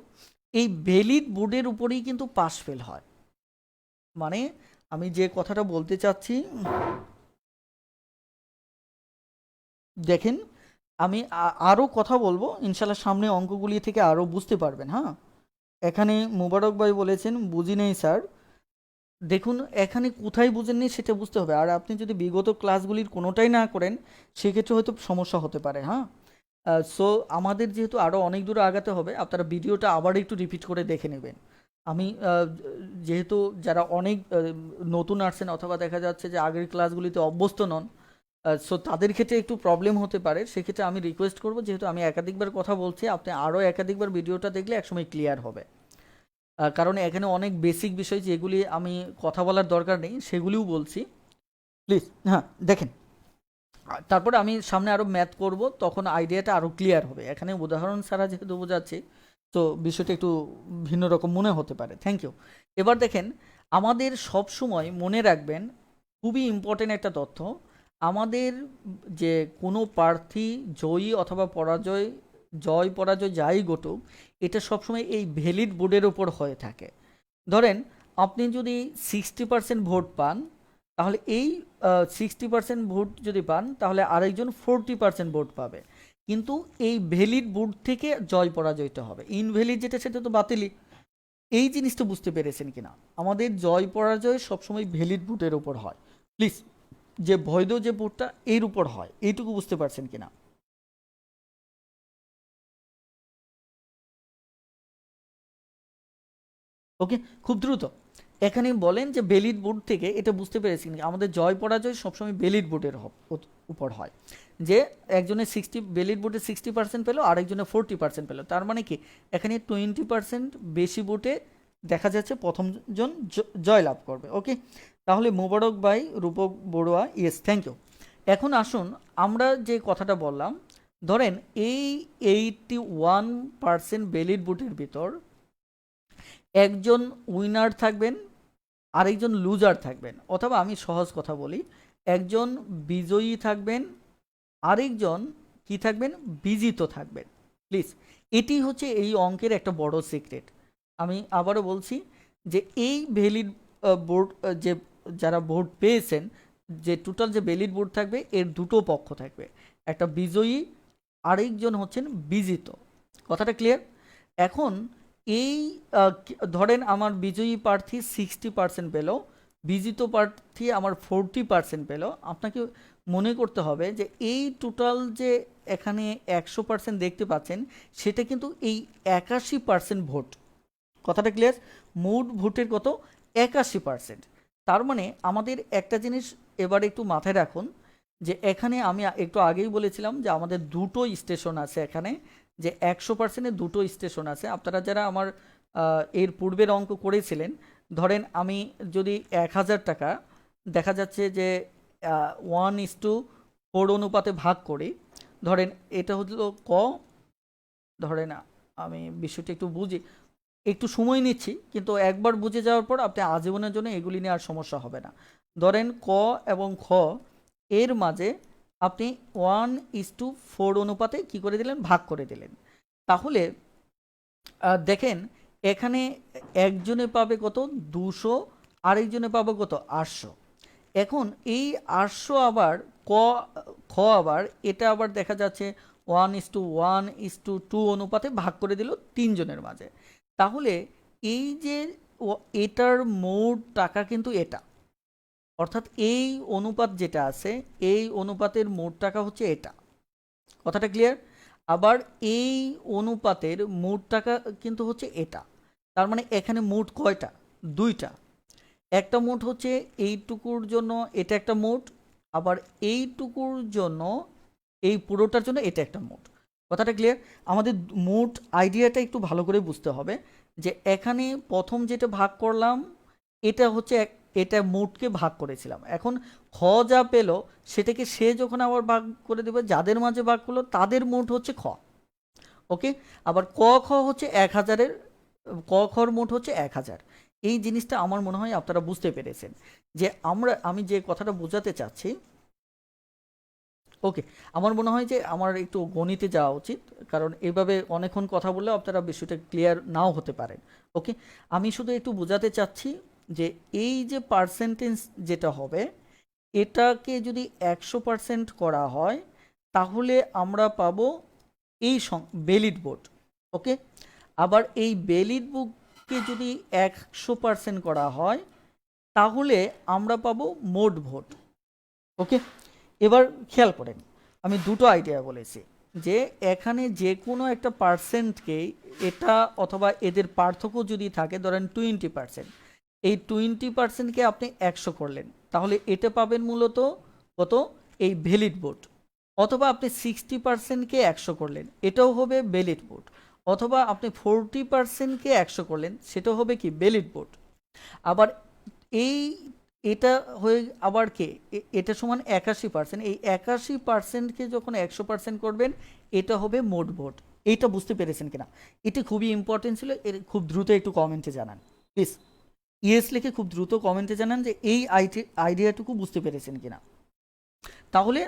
এই ভ্যালিড বোর্ডের উপরেই কিন্তু পাস ফেল হয়। মানে আমি যে কথাটা বলতে চাচ্ছি, দেখেন আমি আরও কথা বলবো ইনশাল্লাহ, সামনে অঙ্কগুলি থেকে আরও বুঝতে পারবেন। হ্যাঁ, এখানে মুবারক ভাই বলেছেন বুঝি নেই স্যার, দেখুন এখানে কোথায় বুঝেননি সেটা বুঝতে হবে, আর আপনি যদি বিগত ক্লাসগুলির কোনোটাই না করেন সেক্ষেত্রে হয়তো সমস্যা হতে পারে। হ্যাঁ, সো আমাদের যেহেতু আরও অনেক দূরে আগাতে হবে, আপনারা ভিডিওটা আবার একটু রিপিট করে দেখে নেবেন। আমি যেহেতু যারা অনেক নতুন আসছেন অথবা দেখা যাচ্ছে যে আগের ক্লাসগুলিতে অভ্যস্ত নন, সো তাদের ক্ষেত্রে একটু প্রবলেম হতে পারে। সেক্ষেত্রে আমি রিকোয়েস্ট করব, যেহেতু আমি একাধিকবার কথা বলছি, আপনি আরও একাধিকবার ভিডিওটা দেখলে একসময় ক্লিয়ার হবে। কারণ এখানে অনেক বেসিক বিষয় যেগুলি আমি কথা বলার দরকার নেই সেগুলিও বলছি, প্লিজ। হ্যাঁ দেখেন, তারপরে আমি সামনে আরও ম্যাথ করব, তখন আইডিয়াটা আরও ক্লিয়ার হবে। এখানে উদাহরণ ছাড়া যেহেতু বোঝাচ্ছি, তো বিষয়টা একটু ভিন্ন রকম মনে হতে পারে। Thank you. এবার দেখেন, আমাদের সব সময় মনে রাখবেন খুবই ইম্পর্টেন্ট একটা তথ্য, আমাদের যে কোনো প্রার্থী জয়ী অথবা পরাজয়, জয় পরাজয় যাই ঘটুক, এটা সবসময় এই ভ্যালিড বোর্ডের ওপর হয়ে থাকে। ধরেন আপনি যদি 60% ভোট পান, তাহলে এই 60% ভোট যদি পান তাহলে আরেকজন 40% ভোট পাবে, কিন্তু এই ভ্যালিড ভোট থেকে জয় পরাজয়টা হবে, ইনভ্যালিড যেটা সেটা তো বাতিলই। এই জিনিসটা বুঝতে পেরেছেন কিনা? আমাদের জয় পরাজয় সবসময় ভ্যালিড ভোটের উপর হয়, প্লিজ। যে বৈধ যে ভোটটা এর উপর হয়, এইটুকু বুঝতে পারছেন কিনা? ওকে, খুব দ্রুত এখানে বলেন যে বেলিড বোর্ড থেকে এটা বুঝতে পেরেছি কি আমাদের জয় পরাজয় সবসময় বেলিড বোর্ডের উপর হয়। যে একজনের 60 বেলিড বোর্ডে 60% পেলো, আরেকজনের 40% পেলো, তার মানে কি এখানে 20% বেশি ভোটে দেখা যাচ্ছে প্রথমজন জয় লাভ করবে। ওকে, তাহলে মোবারক ভাই, রূপক বড়ুয়া, ইয়েস থ্যাংক ইউ। এখন আসুন আমরা যে কথাটা বললাম, ধরেন এই 81% বেলিড ভোটের ভিতর একজন উইনার থাকবেন, আরেকজন লুজার থাকবেন, অথবা আমি সহজ কথা বলি, একজন বিজয়ী থাকবেন, আরেকজন কি থাকবেন, বিজিত থাকবেন। প্লিজ, এটি হচ্ছে এই অঙ্কের একটা বড় সিক্রেট। আমি আবারও বলছি যে এই ভ্যালিড বোর্ড, যে যারা ভোট পেয়েছেন, যে টোটাল যে ভ্যালিড বোর্ড থাকবে এর দুটো পক্ষ থাকবে, একটা বিজয়ী, আরেকজন হচ্ছেন বিজিত। কথাটা ক্লিয়ার? এখন এই ধরেন আমার বিজয়ী প্রার্থী 60% পেল, বিজিত প্রার্থী আমার 40% পেল। আপনাকে মনে করতে হবে যে এই টোটাল যে এখানে 100% দেখতে পাচ্ছেন, সেটা কিন্তু এই 81% ভোট। কথাটা ক্লিয়ার? মোট ভোটের কত? 81%। তার মানে আমাদের একটা জিনিস এবার একটু মাথায় রাখুন, যে এখানে আমি একটু আগেই বলেছিলাম যে আমাদের দুটো স্টেশন আছে এখানে, যে 100%-এ দুটো স্টেশন আছে। আপনারা যারা আমার এর পূর্বের অঙ্ক করেছিলেন, ধরেন আমি যদি 1000 টাকা দেখা যাচ্ছে যে 1:4 অনুপাতে ভাগ করি, ধরেন এটা হলো ক, ধরেন আমি বিষয়টি একটু বুঝি, একটু সময় নিচ্ছি, কিন্তু একবার বুঝে যাওয়ার পর আপনি আজীবনের জন্য এগুলি নিয়ে আর সমস্যা হবে না। ধরেন ক এবং খ এর মাঝে আপনি 1:4 অনুপাতে কি করে দিলেন, ভাগ করে দিলেন। তাহলে দেখেন এখানে একজনে পাবে কত, 200, আরেকজনে পাবে কত, 800। এখন এই 800 আবার ক খ আবার এটা আবার দেখা যাচ্ছে 1:1:2 অনুপাতে ভাগ করে দিল তিনজনের মাঝে। তাহলে এই যে এটার মোট টাকা কিন্তু এটা, অর্থাৎ এই অনুপাত যেটা আছে এই অনুপাতের মোট টাকা হচ্ছে এটা। কথাটা ক্লিয়ার? আবার এই অনুপাতের মোট টাকা কিন্তু হচ্ছে এটা। তার মানে এখানে মোট কয়টা? দুইটা। একটা মোট হচ্ছে এইটুকুর জন্য এটা একটা মোট, আবার এইটুকুর জন্য, এই পুরোটার জন্য এটা একটা মোট। কথাটা ক্লিয়ার? আমাদের মোট আইডিয়াটা একটু ভালো করে বুঝতে হবে, যে এখানে প্রথম যেটা ভাগ করলাম এটা হচ্ছে এটা মোটকে ভাগ করেছিলাম। এখন খ যা পেল সেটাকে সে যখন আবার ভাগ করে দেবে, যাদের মাঝে ভাগ করলো তাদের মোট হচ্ছে খ। ওকে, আবার ক খ হচ্ছে 1000-এর, ক খর মোট হচ্ছে 1000। এই জিনিসটা আমার মনে হয় আপনারা বুঝতে পেরেছেন, যে আমি যে কথাটা বোঝাতে চাচ্ছি। ওকে, আমার মনে হয় যে আমার একটু গণিতে যাওয়া উচিত, কারণ এভাবে অনেকক্ষণ কথা বললেও আপনারা বিষয়টা ক্লিয়ার নাও হতে পারেন। ওকে, আমি শুধু একটু বোঝাতে চাচ্ছি যে এই যে পার্সেন্টেজ যেটা হবে, এটাকে যদি 100% করা হয় তাহলে আমরা পাবো এই ভ্যালিড ভোট। ওকে, আবার এই ভ্যালিড বুককে যদি 100% করা হয় তাহলে আমরা পাবো মোট ভোট। ওকে, এবার খেয়াল করেন, আমি দুটো আইডিয়া বলেছি যে এখানে যে কোনো একটা পার্সেন্টকে এটা অথবা এদের পার্থক্য যদি থাকে, ধরেন 20%, এই 20%কে আপনি 100 করলেন, তাহলে এটা পাবেন মূলত কত, এই ভ্যালিড ভোট। অথবা আপনি 60%কে 100 করলেন, এটাও হবে ভ্যালিড ভোট। অথবা আপনি 40%কে 100 করলেন, সেটাও হবে কি, ভ্যালিড ভোট। আবার এই এটা হয়ে আবার কে, এটা সমান 81%, এই 81%কে যখন 100% করবেন, এটা হবে মোট ভোট। এইটা বুঝতে পেরেছেন কিনা, এটা খুবই ইম্পর্টেন্ট ছিল, এর খুব দ্রুত একটু কমেন্টে জানান প্লিজ। ইয়েস লিখে খুব দ্রুত কমেন্টে জানান যে এই আইডিয়াটুকু বুঝতে পেরেছেন কিনা। তাহলে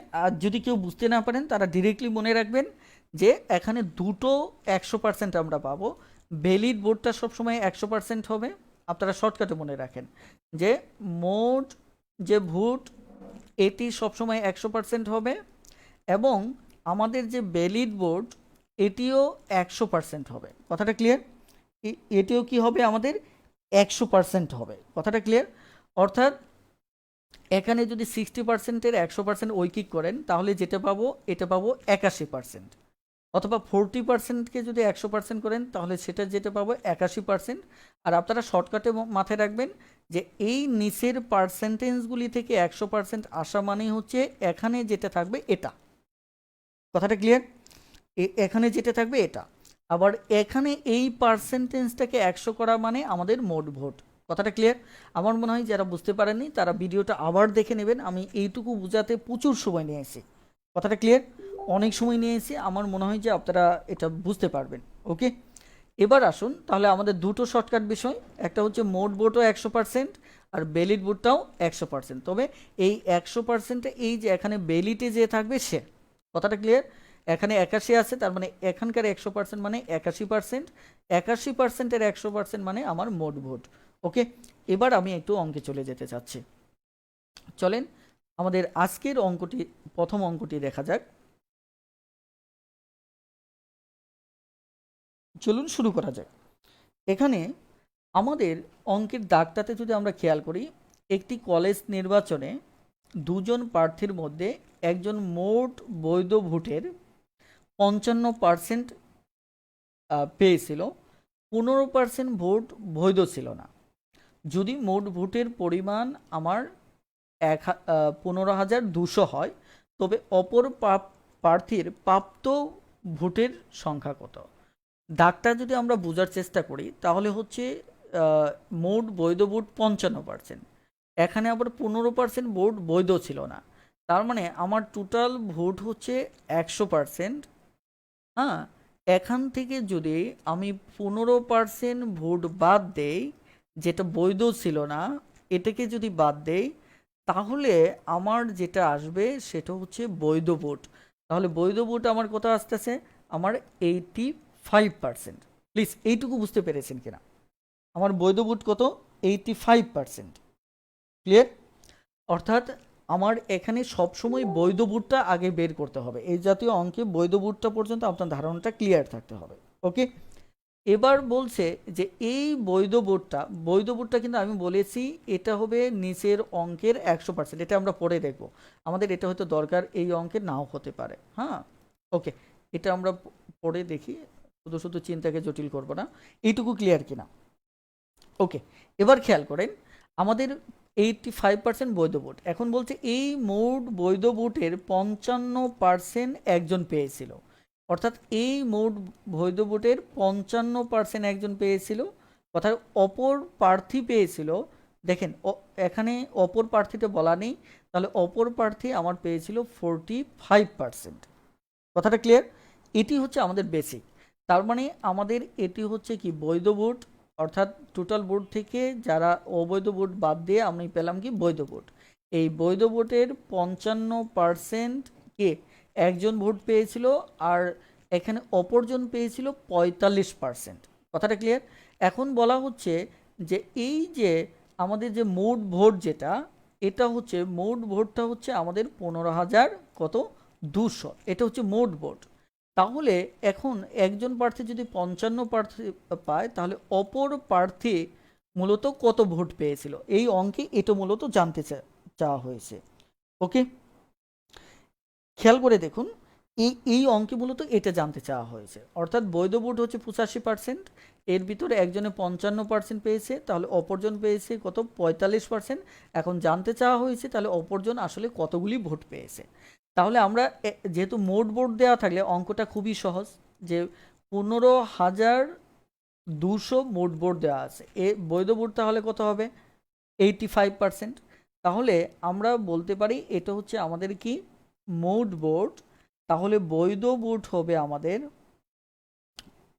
যদি কেউ বুঝতে না পারেন, তারা ডিরেক্টলি মনে রাখবেন যে এখানে দুটো 100% আমরা পাবো। ভ্যালিড ভোটটা সবসময় 100% হবে, আপনারা শর্টকাটে মনে রাখেন যে মোট যে ভোট এটি সবসময় 100% হবে, এবং আমাদের যে ভ্যালিড ভোট এটিও 100% হবে। কথাটা ক্লিয়ার? এটিও কি হবে, আমাদের 100% হবে। কথাটা ক্লিয়ার? অর্থাৎ এখানে যদি 60%-এর 100% ঐকিক করেন, তাহলে যেটা পাবো এটা পাবো 81%। অথবা 40%কে যদি 100% করেন, তাহলে সেটা যেটা পাবো 81%। আর আপনারা শর্টকাটে মাথায় রাখবেন যে এই নিচের পার্সেন্টেজগুলি থেকে 100% আসা মানেই হচ্ছে এখানে যেটা থাকবে এটা। কথাটা ক্লিয়ার? এখানে যেটা থাকবে এটা। আবার এখানে এই পার্সেন্টেজটাকে 100 করা মানে আমাদের মোট ভোট। কথাটা ক্লিয়ার? আমার মনে হয় যারা বুঝতে পারেননি তারা ভিডিওটা আবার দেখে নেবেন, আমি এইটুকু বোঝাতে প্রচুর সময় নিয়েছি। কথাটা ক্লিয়ার? অনেক সময় নিয়েছি, আমার মনে হয় যে আপনারা এটা বুঝতে পারবেন। ওকে, এবার আসুন তাহলে আমাদের দুটো শর্টকাট বিষয়, একটা হচ্ছে মোট ভোটও 100% আর ভ্যালিড ভোটটাও 100%। তবে এই 100%-এ এই যে এখানে ভ্যালিডে যে থাকবে সে। কথাটা ক্লিয়ার? এখানে 81 আছে, তার মানে এখানকার 100% মানে 81%, 81%-এর 100% মানে আমার মোট ভোট। ওকে, এবার আমি একটু অঙ্কে চলে যেতে চাচ্ছি। চলেন আমাদের আজকের অঙ্কটি, প্রথম অঙ্কটি দেখা যাক। চলুন শুরু করা যাক। এখানে আমাদের অঙ্কের দাগটাতে যদি আমরা খেয়াল করি, একটি কলেজ নির্বাচনে দুজন প্রার্থীর মধ্যে একজন মোট বৈধ ভোটের 55% পেয়েছিল, 15% ভোট বৈধ ছিল না। যদি মোট ভোটের পরিমাণ আমার 15,200 হয়, তবে অপর প্রার্থীর প্রাপ্ত ভোটের সংখ্যা কত? দাগটা যদি আমরা বোঝার চেষ্টা করি, তাহলে হচ্ছে মোট বৈধ ভোট 55%, এখানে আবার 15% ভোট বৈধ ছিল না। তার মানে আমার টোটাল ভোট হচ্ছে 100%। হ্যাঁ, এখান থেকে যদি আমি 15% ভোট বাদ দেই, যেটা বৈধ ছিল না, এটাকে যদি বাদ দেই, তাহলে আমার যেটা আসবে সেটা হচ্ছে বৈধ ভোট। তাহলে বৈধ ভোট আমার কত আসতেছে, আমার 85%। প্লিজ এইটুকু বুঝতে পেরেছেন কিনা? আমার বৈধ ভোট কত, 85%। ক্লিয়ার? অর্থাৎ আমার এখানে সবসময় বৈধ ভোটটা আগে বের করতে হবে। এই জাতীয় অঙ্কে বৈধ ভোটটা পর্যন্ত আপনার ধারণাটা ক্লিয়ার থাকতে হবে। ওকে, এবার বলছে যে এই বৈধ ভোটটা কিন্তু আমি বলেছি এটা হবে নিচের অঙ্কের 100%। এটা আমরা পরে দেখব, আমাদের এটা হয়তো দরকার এই অঙ্কের নাও হতে পারে। হ্যাঁ, ওকে, এটা আমরা পরে দেখি, শুধু শুধু চিন্তাকে জটিল করব না। এইটুকু ক্লিয়ার কিনা? ওকে, এবার খেয়াল করেন আমাদের 85% বৈধ ভোট। এখন বলছে এই মোট বৈধ ভোটের 55% একজন পেয়েছিল। অর্থাৎ এই মোট বৈধ ভোটের 55% একজন পেয়েছিল, অর্থাৎ অপর প্রার্থী পেয়েছিল। দেখেন এখানে অপর প্রার্থীটা বলা নেই, তাহলে অপর প্রার্থী আমার পেয়েছিল 45%। কথাটা ক্লিয়ার? এটি হচ্ছে আমাদের বেসিক। তার মানে আমাদের এটি হচ্ছে কি, বৈধ ভোট। অর্থাৎ টোটাল ভোট থেকে যারা অবৈধ ভোট বাদ দিয়ে আমি পেলাম কি, বৈধ ভোট। এই বৈধ ভোটের 55% কে একজন ভোট পেয়েছিল, আর এখানে অপরজন পেয়েছিল 45%। কথাটা ক্লিয়ার? এখন বলা হচ্ছে যে এই যে আমাদের যে মোট ভোট যেটা, এটা হচ্ছে মোট ভোটটা হচ্ছে আমাদের 15,000 কত, 200। এটা হচ্ছে মোট ভোট। তাহলে এখন একজন প্রার্থী যদি 55 প্রার্থী পায়, তাহলে অপর প্রার্থী মূলত কত ভোট পেয়েছিল, এই অঙ্কে এটা মূলত জানতে চাওয়া হয়েছে। ওকে, খেয়াল করে দেখুন, এই অঙ্কে মূলত এটা জানতে চাওয়া হয়েছে, অর্থাৎ বৈধ ভোট হচ্ছে 85%, এর ভিতরে একজনে 55% পেয়েছে, তাহলে অপরজন পেয়েছে কত, 45%। এখন জানতে চাওয়া হয়েছে তাহলে অপরজন আসলে কতগুলি ভোট পেয়েছে। তাহলে আমরা যেহেতু মোট ভোট দেওয়া থাকলে অঙ্কটা খুবই সহজ, যে 15,200 মোট ভোট দেওয়া আছে, বৈধ ভোট তাহলে কত হবে, 85%। তাহলে আমরা বলতে পারি এটা হচ্ছে আমাদের কি, মোট ভোট। তাহলে বৈধ ভোট হবে আমাদের,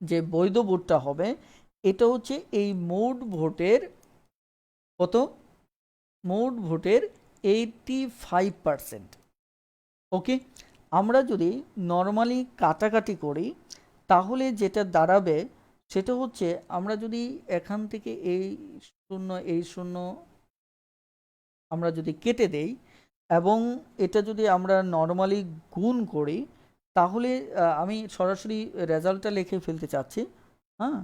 যে বৈধ ভোটটা হবে এটা হচ্ছে এই মোট ভোটের কত, মোট ভোটের 85%। ওকে, আমরা যদি নর্মালি কাটাকাটি করি তাহলে যেটা দাঁড়াবে সেটা হচ্ছে, আমরা যদি এখান থেকে এই শূন্য আমরা যদি কেটে দেই এবং এটা যদি আমরা নর্মালি গুণ করি, তাহলে আমি সরাসরি রেজাল্টটা লিখে ফেলতে চাচ্ছি। হ্যাঁ,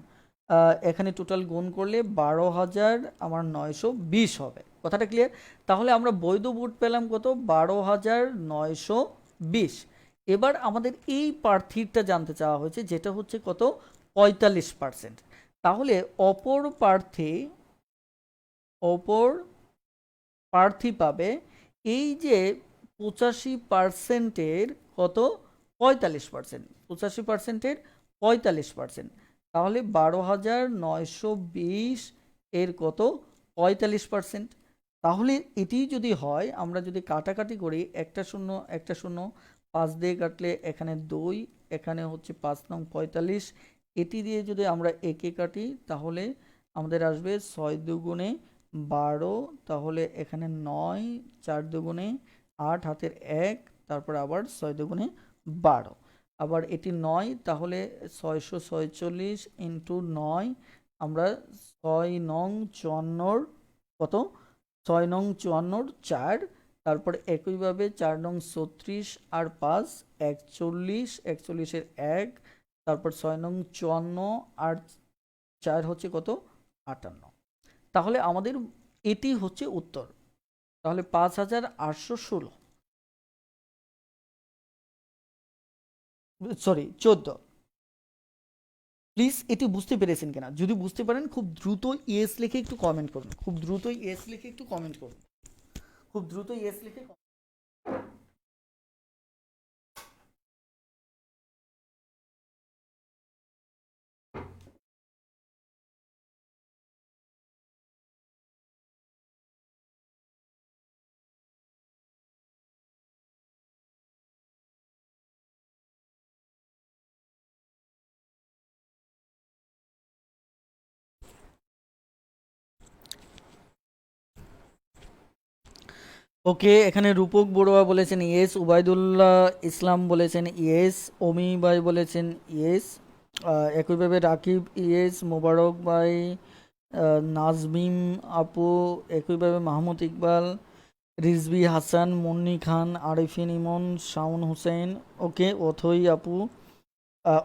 এখানে টোটাল গুণ করলে 12,920 হবে, কথাটা ক্লিয়ার। তাহলে আমরা বৈধ ভোট পেলাম কত, 12,920। এবার আমাদের এই প্রার্থীটা জানতে চাওয়া হয়েছে, যেটা হচ্ছে কত, 45%। তাহলে অপর প্রার্থী পাবে এই যে 85%-এর কত, 45%, 85%-এর 45%। তাহলে 12,920 এর কত, 45%। তাহলে এটি যদি হয়, আমরা যদি কাটাকাটি করি, একটা শূন্য একটা শূন্য, 5 দিয়ে কাটলে এখানে 2, এখানে হচ্ছে 5 নং 45, এটি দিয়ে যদি আমরা একে কাটি তাহলে আমাদের আসবে 6 দুগুণে 12, তাহলে এখানে 9, 4 দুগুণে 8, হাতের 1, তারপর আবার 6 দুগুণে 12, আবার এটি 9, তাহলে 646 ইন্টু 9, আমরা 6 নং 54 কত, 6 নং 54 4, তারপর একইভাবে 4 নং 36 আর 5 41, 41-এর 1, তারপর 6 নং 54 আর 4 হচ্ছে কত, 58। তাহলে আমাদের এটি হচ্ছে উত্তর। তাহলে 5,816, সরি 14। প্লিজ এটি বুঝতে পেরেছেন কিনা, যদি বুঝতে পারেন খুব দ্রুত ইয়েস লিখে একটু কমেন্ট করুন, খুব দ্রুত ইয়েস লিখে একটু কমেন্ট করুন, খুব দ্রুত ইয়েস লিখে। ওকে, এখানে রূপক বড়ুয়া বলেছেন ইয়েস, উবাইদুল্লাহ ইসলাম বলেছেন ইয়েস, অমি ভাই বলেছেন ইয়েস, একইভাবে রাকিব ইয়েস, মোবারক ভাই, নাজমিম আপু, একইভাবে মাহমুদ ইকবাল, রিজভি হাসান, মুন্নি খান, আরিফিন ইমন, শাউন হোসেন, ওকে, অথই আপু,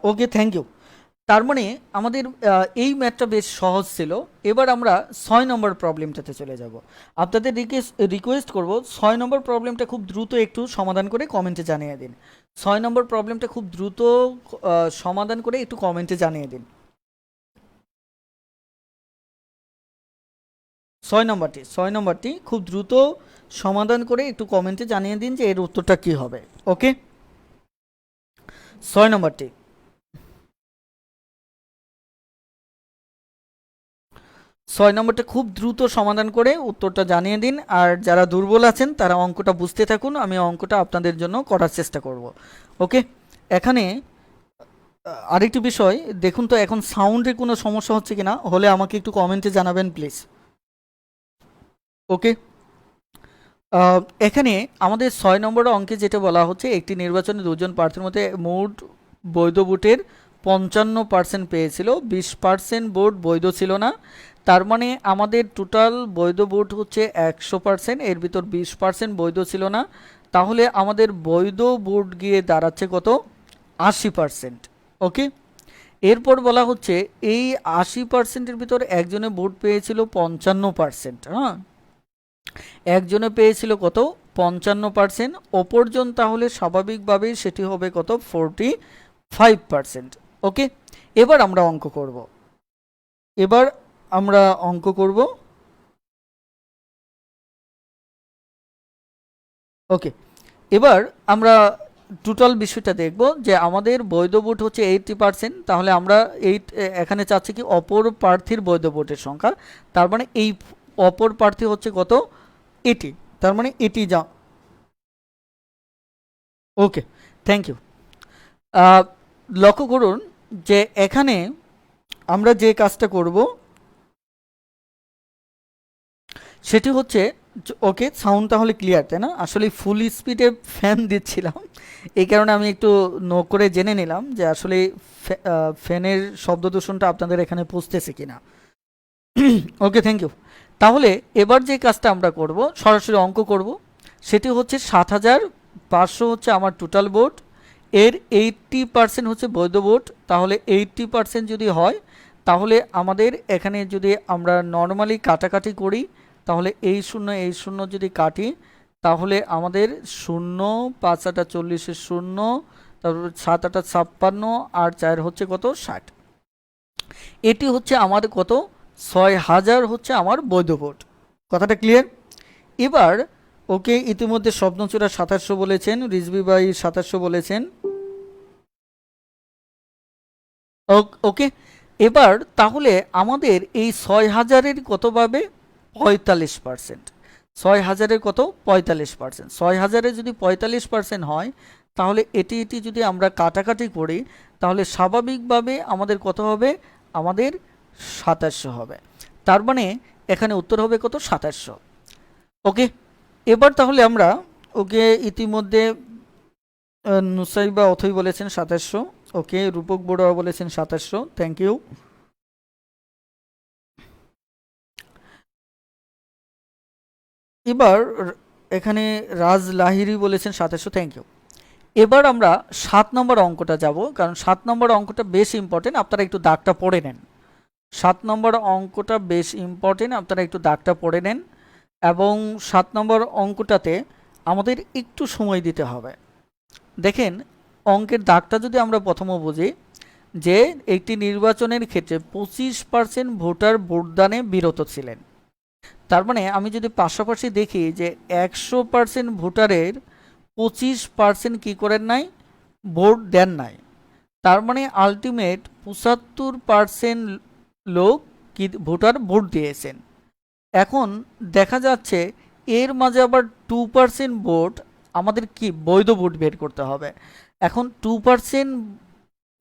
ওকে, থ্যাংক ইউ। তার মানে আমাদের এই ম্যাথটা বেশ সহজ ছিল। এবার আমরা 6 নম্বর প্রবলেমটাতে চলে যাব। আপনাদের রিকোয়েস্ট করব 6 নম্বর প্রবলেমটা খুব দ্রুত একটু সমাধান করে কমেন্টে জানিয়ে দিন। 6 নম্বর প্রবলেমটা খুব দ্রুত সমাধান করে একটু কমেন্টে জানিয়ে দিন। 6 নম্বরটি খুব দ্রুত সমাধান করে একটু কমেন্টে জানিয়ে দিন যে এর উত্তরটা কি হবে। ওকে, 6 নম্বরটি, 6 নম্বরটা খুব দ্রুত সমাধান করে উত্তরটা জানিয়ে দিন। আর যারা দুর্বল আছেন তারা অঙ্কটা বুঝতে থাকুন, আমি অঙ্কটা আপনাদের জন্য করার চেষ্টা করব। ওকে, এখানে আরেকটি বিষয় দেখুন তো, এখন সাউন্ডের কোনো সমস্যা হচ্ছে কিনা, হলে আমাকে একটু কমেন্টে জানাবেন প্লিজ। ওকে, এখানে আমাদের 6 নম্বর অঙ্কে যেটা বলা হচ্ছে, একটি নির্বাচনে দুজন প্রার্থীর মধ্যে মোট বৈধ ভোটের 55% পেয়েছিল, 20% ভোট বৈধ ছিল না। তার মানে আমাদের টোটাল বৈধ ভোট হচ্ছে 100%, এর ভিতর 20% বৈধ ছিল না। তাহলে আমাদের বৈধ ভোট গিয়ে দাঁড়াচ্ছে কত, 80%। ওকে, এরপর বলা হচ্ছে এই 80%-এর ভিতর একজনে ভোট পেয়েছিল 55%, হ্যাঁ, একজনে পেয়েছিল কত 55%, অপরজন তাহলে স্বাভাবিকভাবেই সেটি হবে কত 45%। ওকে, এবার আমরা অঙ্ক করব, এবার আমরা অঙ্ক করব। ওকে, এবার আমরা টোটাল বিষয়টা দেখব যে আমাদের বৈধ ভোট হচ্ছে 80%, তাহলে আমরা এখানে চাচ্ছি কি অপর প্রার্থীর বৈধ ভোটের সংখ্যা, তার মানে এই অপর প্রার্থী হচ্ছে কত 80, তার মানে এটি যা। ওকে, থ্যাংক ইউ। লক্ষ্য করুন যে এখানে আমরা যে কাজটা করব সেটি হচ্ছে ওকে, সাউন্ড তাহলে ক্লিয়ার তাই না? আসলে ফুল স্পিডে ফ্যান দিচ্ছিলাম, এই কারণে আমি একটু নো করে জেনে নিলাম যে আসলে ফ্যানের শব্দ দূষণটা আপনাদের এখানে পৌঁছতেছে কিনা। ওকে, থ্যাংক ইউ। তাহলে এবার যে কাজটা আমরা করব, সরাসরি অঙ্ক করব, সেটি হচ্ছে 7500 হচ্ছে আমার টোটাল ভোট, এর 80% হচ্ছে বৈধ ভোট। তাহলে 80% যদি হয় তাহলে আমাদের এখানে যদি আমরা নর্মালি কাটাকাটি করি, তাহলে এই শূন্য যদি কাটি তাহলে আমাদের 0, 5 8 40 শূন্য, তারপর 7 8 56 আর 4 হচ্ছে কত 60। এটি হচ্ছে আমাদের কত 6000 হচ্ছে আমার বৈধ ভোট। কথাটা ক্লিয়ার? এবার ওকে, ইতিমধ্যে স্বপ্নচূড়া 2700 বলেছেন, রিজভি ভাই 2700 বলেছেন। ওকে, এবার তাহলে আমাদের এই 6000-এর কত পাবে 45%, 6000-এর কত 45%, 6000-এর যদি 45% হয় তাহলে এটি যদি আমরা কাটাকাটি করি তাহলে স্বাভাবিকভাবে আমাদের কত হবে, আমাদের 2700 হবে। তার মানে এখানে উত্তর হবে কত 2700। ওকে, এবার তাহলে আমরা ওকে ইতিমধ্যে নুসাইবা অথই বলেছেন 2700, ওকে, রূপক বড়ুয়া বলেছেন 2700, থ্যাংক ইউ। এবার এখানে রাজ লাহিরি বলেছেন 2700, থ্যাংক ইউ। এবার আমরা 7 নম্বর অঙ্কটা যাব, কারণ 7 নম্বর অঙ্কটা বেশ ইম্পর্টেন্ট, আপনারা একটু দাগটা পড়ে নেন। 7 নম্বর অঙ্কটা বেশ ইম্পর্টেন্ট, আপনারা একটু দাগটা পড়ে নেন, এবং 7 নম্বর অঙ্কটাতে আমাদের একটু সময় দিতে হবে। দেখেন, অঙ্কের দাগটা যদি আমরা প্রথমে বুঝি যে একটি নির্বাচনের ক্ষেত্রে 25% ভোটার ভোটদানে বিরত ছিলেন, তার মানে আমি যদি পাশাপাশি দেখি যে 100% ভোটারের 25% কী করেন নাই, ভোট দেন নাই, তার মানে আলটিমেট 75% লোক কি ভোটার ভোট দিয়েছেন। এখন দেখা যাচ্ছে এর মাঝে আবার 2% ভোট আমাদের কি বৈধ ভোট বের করতে হবে। এখন 2%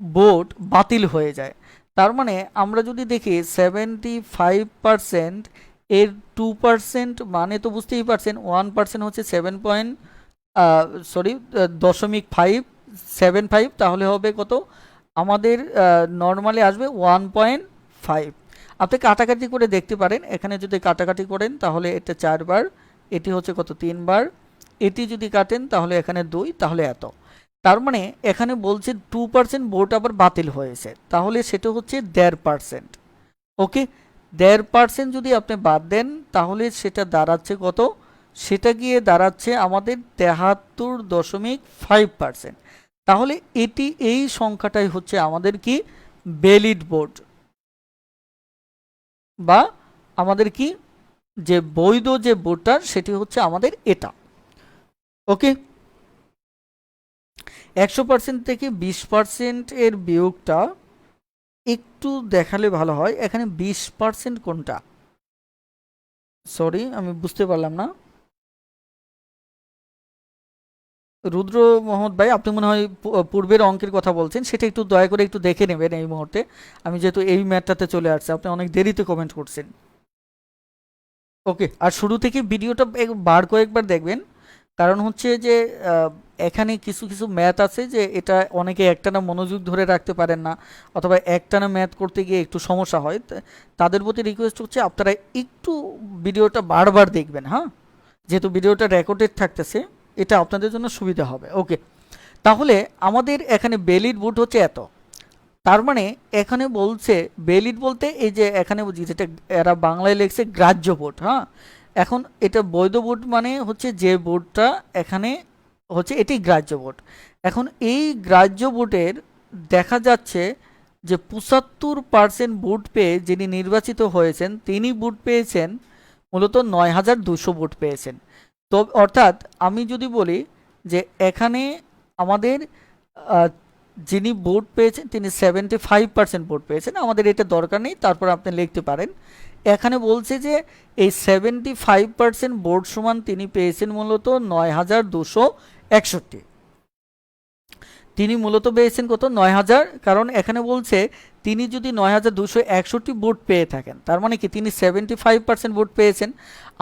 ভোট বাতিল হয়ে যায়, তার মানে আমরা যদি দেখি 75% এর 2% মানে তো বুঝতেই পারছেন 1% হচ্ছে 0.75, তাহলে হবে কত আমাদের নর্মালি আসবে 1.5। আপনি কাটাকাটি করে দেখতে পারেন, এখানে যদি কাটাকাটি করেন তাহলে এটা 4 বার, এটি হচ্ছে কত 3 বার, এটি যদি কাটেন তাহলে এখানে 2, তাহলে এত। তার মানে এখানে বলছে 2% ভোট আবার বাতিল হয়েছে, তাহলে সেটা হচ্ছে 1.5%। ওকে, 1.5% যদি আপনি বাদ দেন তাহলে সেটা দাঁড়াচ্ছে কত, সেটা গিয়ে দাঁড়াচ্ছে আমাদের 73.5%। তাহলে এটি এই সংখ্যাটাই হচ্ছে আমাদের কি ভ্যালিড ভোট, বা আমাদের কি যে বৈধ যে ভোটার সেটি হচ্ছে আমাদের এটা। ওকে, 100% থেকে 20% এর বিয়োগটা একটু দেখালে ভালো হয়। এখানে 20% কোনটা, সরি আমি বুঝতে পারলাম না। রুদ্র মোহাম্মদ ভাই, আপনি মনে হয় পূর্বের অঙ্কের কথা বলছেন, সেটা একটু দয়া করে একটু দেখে নেবেন এই মুহূর্তে। আমি যেহেতু এই ম্যাথটাতে চলে আসছে, আপনি অনেক দেরিতে কমেন্ট করছেন। ওকে, আর শুরু থেকে ভিডিওটা বার কয়েকবার দেখবেন, কারণ হচ্ছে যে এখানে কিছু কিছু ম্যাথ আছে যে এটা অনেকে একটানা মনোযোগ ধরে রাখতে পারেন না, অথবা একটানা ম্যাথ করতে গিয়ে একটু সমস্যা হয়, তাদের প্রতি রিকোয়েস্ট হচ্ছে আপনারা একটু ভিডিওটা বারবার দেখবেন, হ্যাঁ, যেহেতু ভিডিওটা রেকর্ডেড থাকতেছে, এটা আপনাদের জন্য সুবিধা হবে। ওকে, তাহলে আমাদের এখানে ভ্যালিড ভোট হচ্ছে এত, তার মানে এখানে বলছে ভ্যালিড বলতে এই যে এখানে বুঝি যেটা এরা বাংলায় লিখছে গ্রাহ্য ভোট। হ্যাঁ, এখন এটা বৈধ ভোট মানে হচ্ছে যে ভোটটা এখানে হচ্ছে এটি গ্রাহ্য ভোট। এখন এই গ্রাহ্য ভোটের দেখা যাচ্ছে যে ৭৫% ভোট পেয়ে যিনি নির্বাচিত হয়েছেন তিনি ভোট পেয়েছেন মূলত ৯,২০০ ভোট পেয়েছেন। তো অর্থাৎ আমি যদি বলি যে এখানে আমাদের যিনি ভোট পেয়েছেন তিনি 75% ভোট পেয়েছেন, আমাদের এটা দরকার নেই, তারপর আপনি লিখতে পারেন। এখানে বলছে যে এই 75% ভোট সমান তিনি পেয়েছেন মূলত ৯,২৬১। তিনি মূলত পেয়েছেন কত? ৯,০০০। কারণ এখানে বলছে তিনি যদি ৯,২৬১ ভোট পেয়ে থাকেন, তার মানে কি তিনি 75% ভোট পেয়েছেন।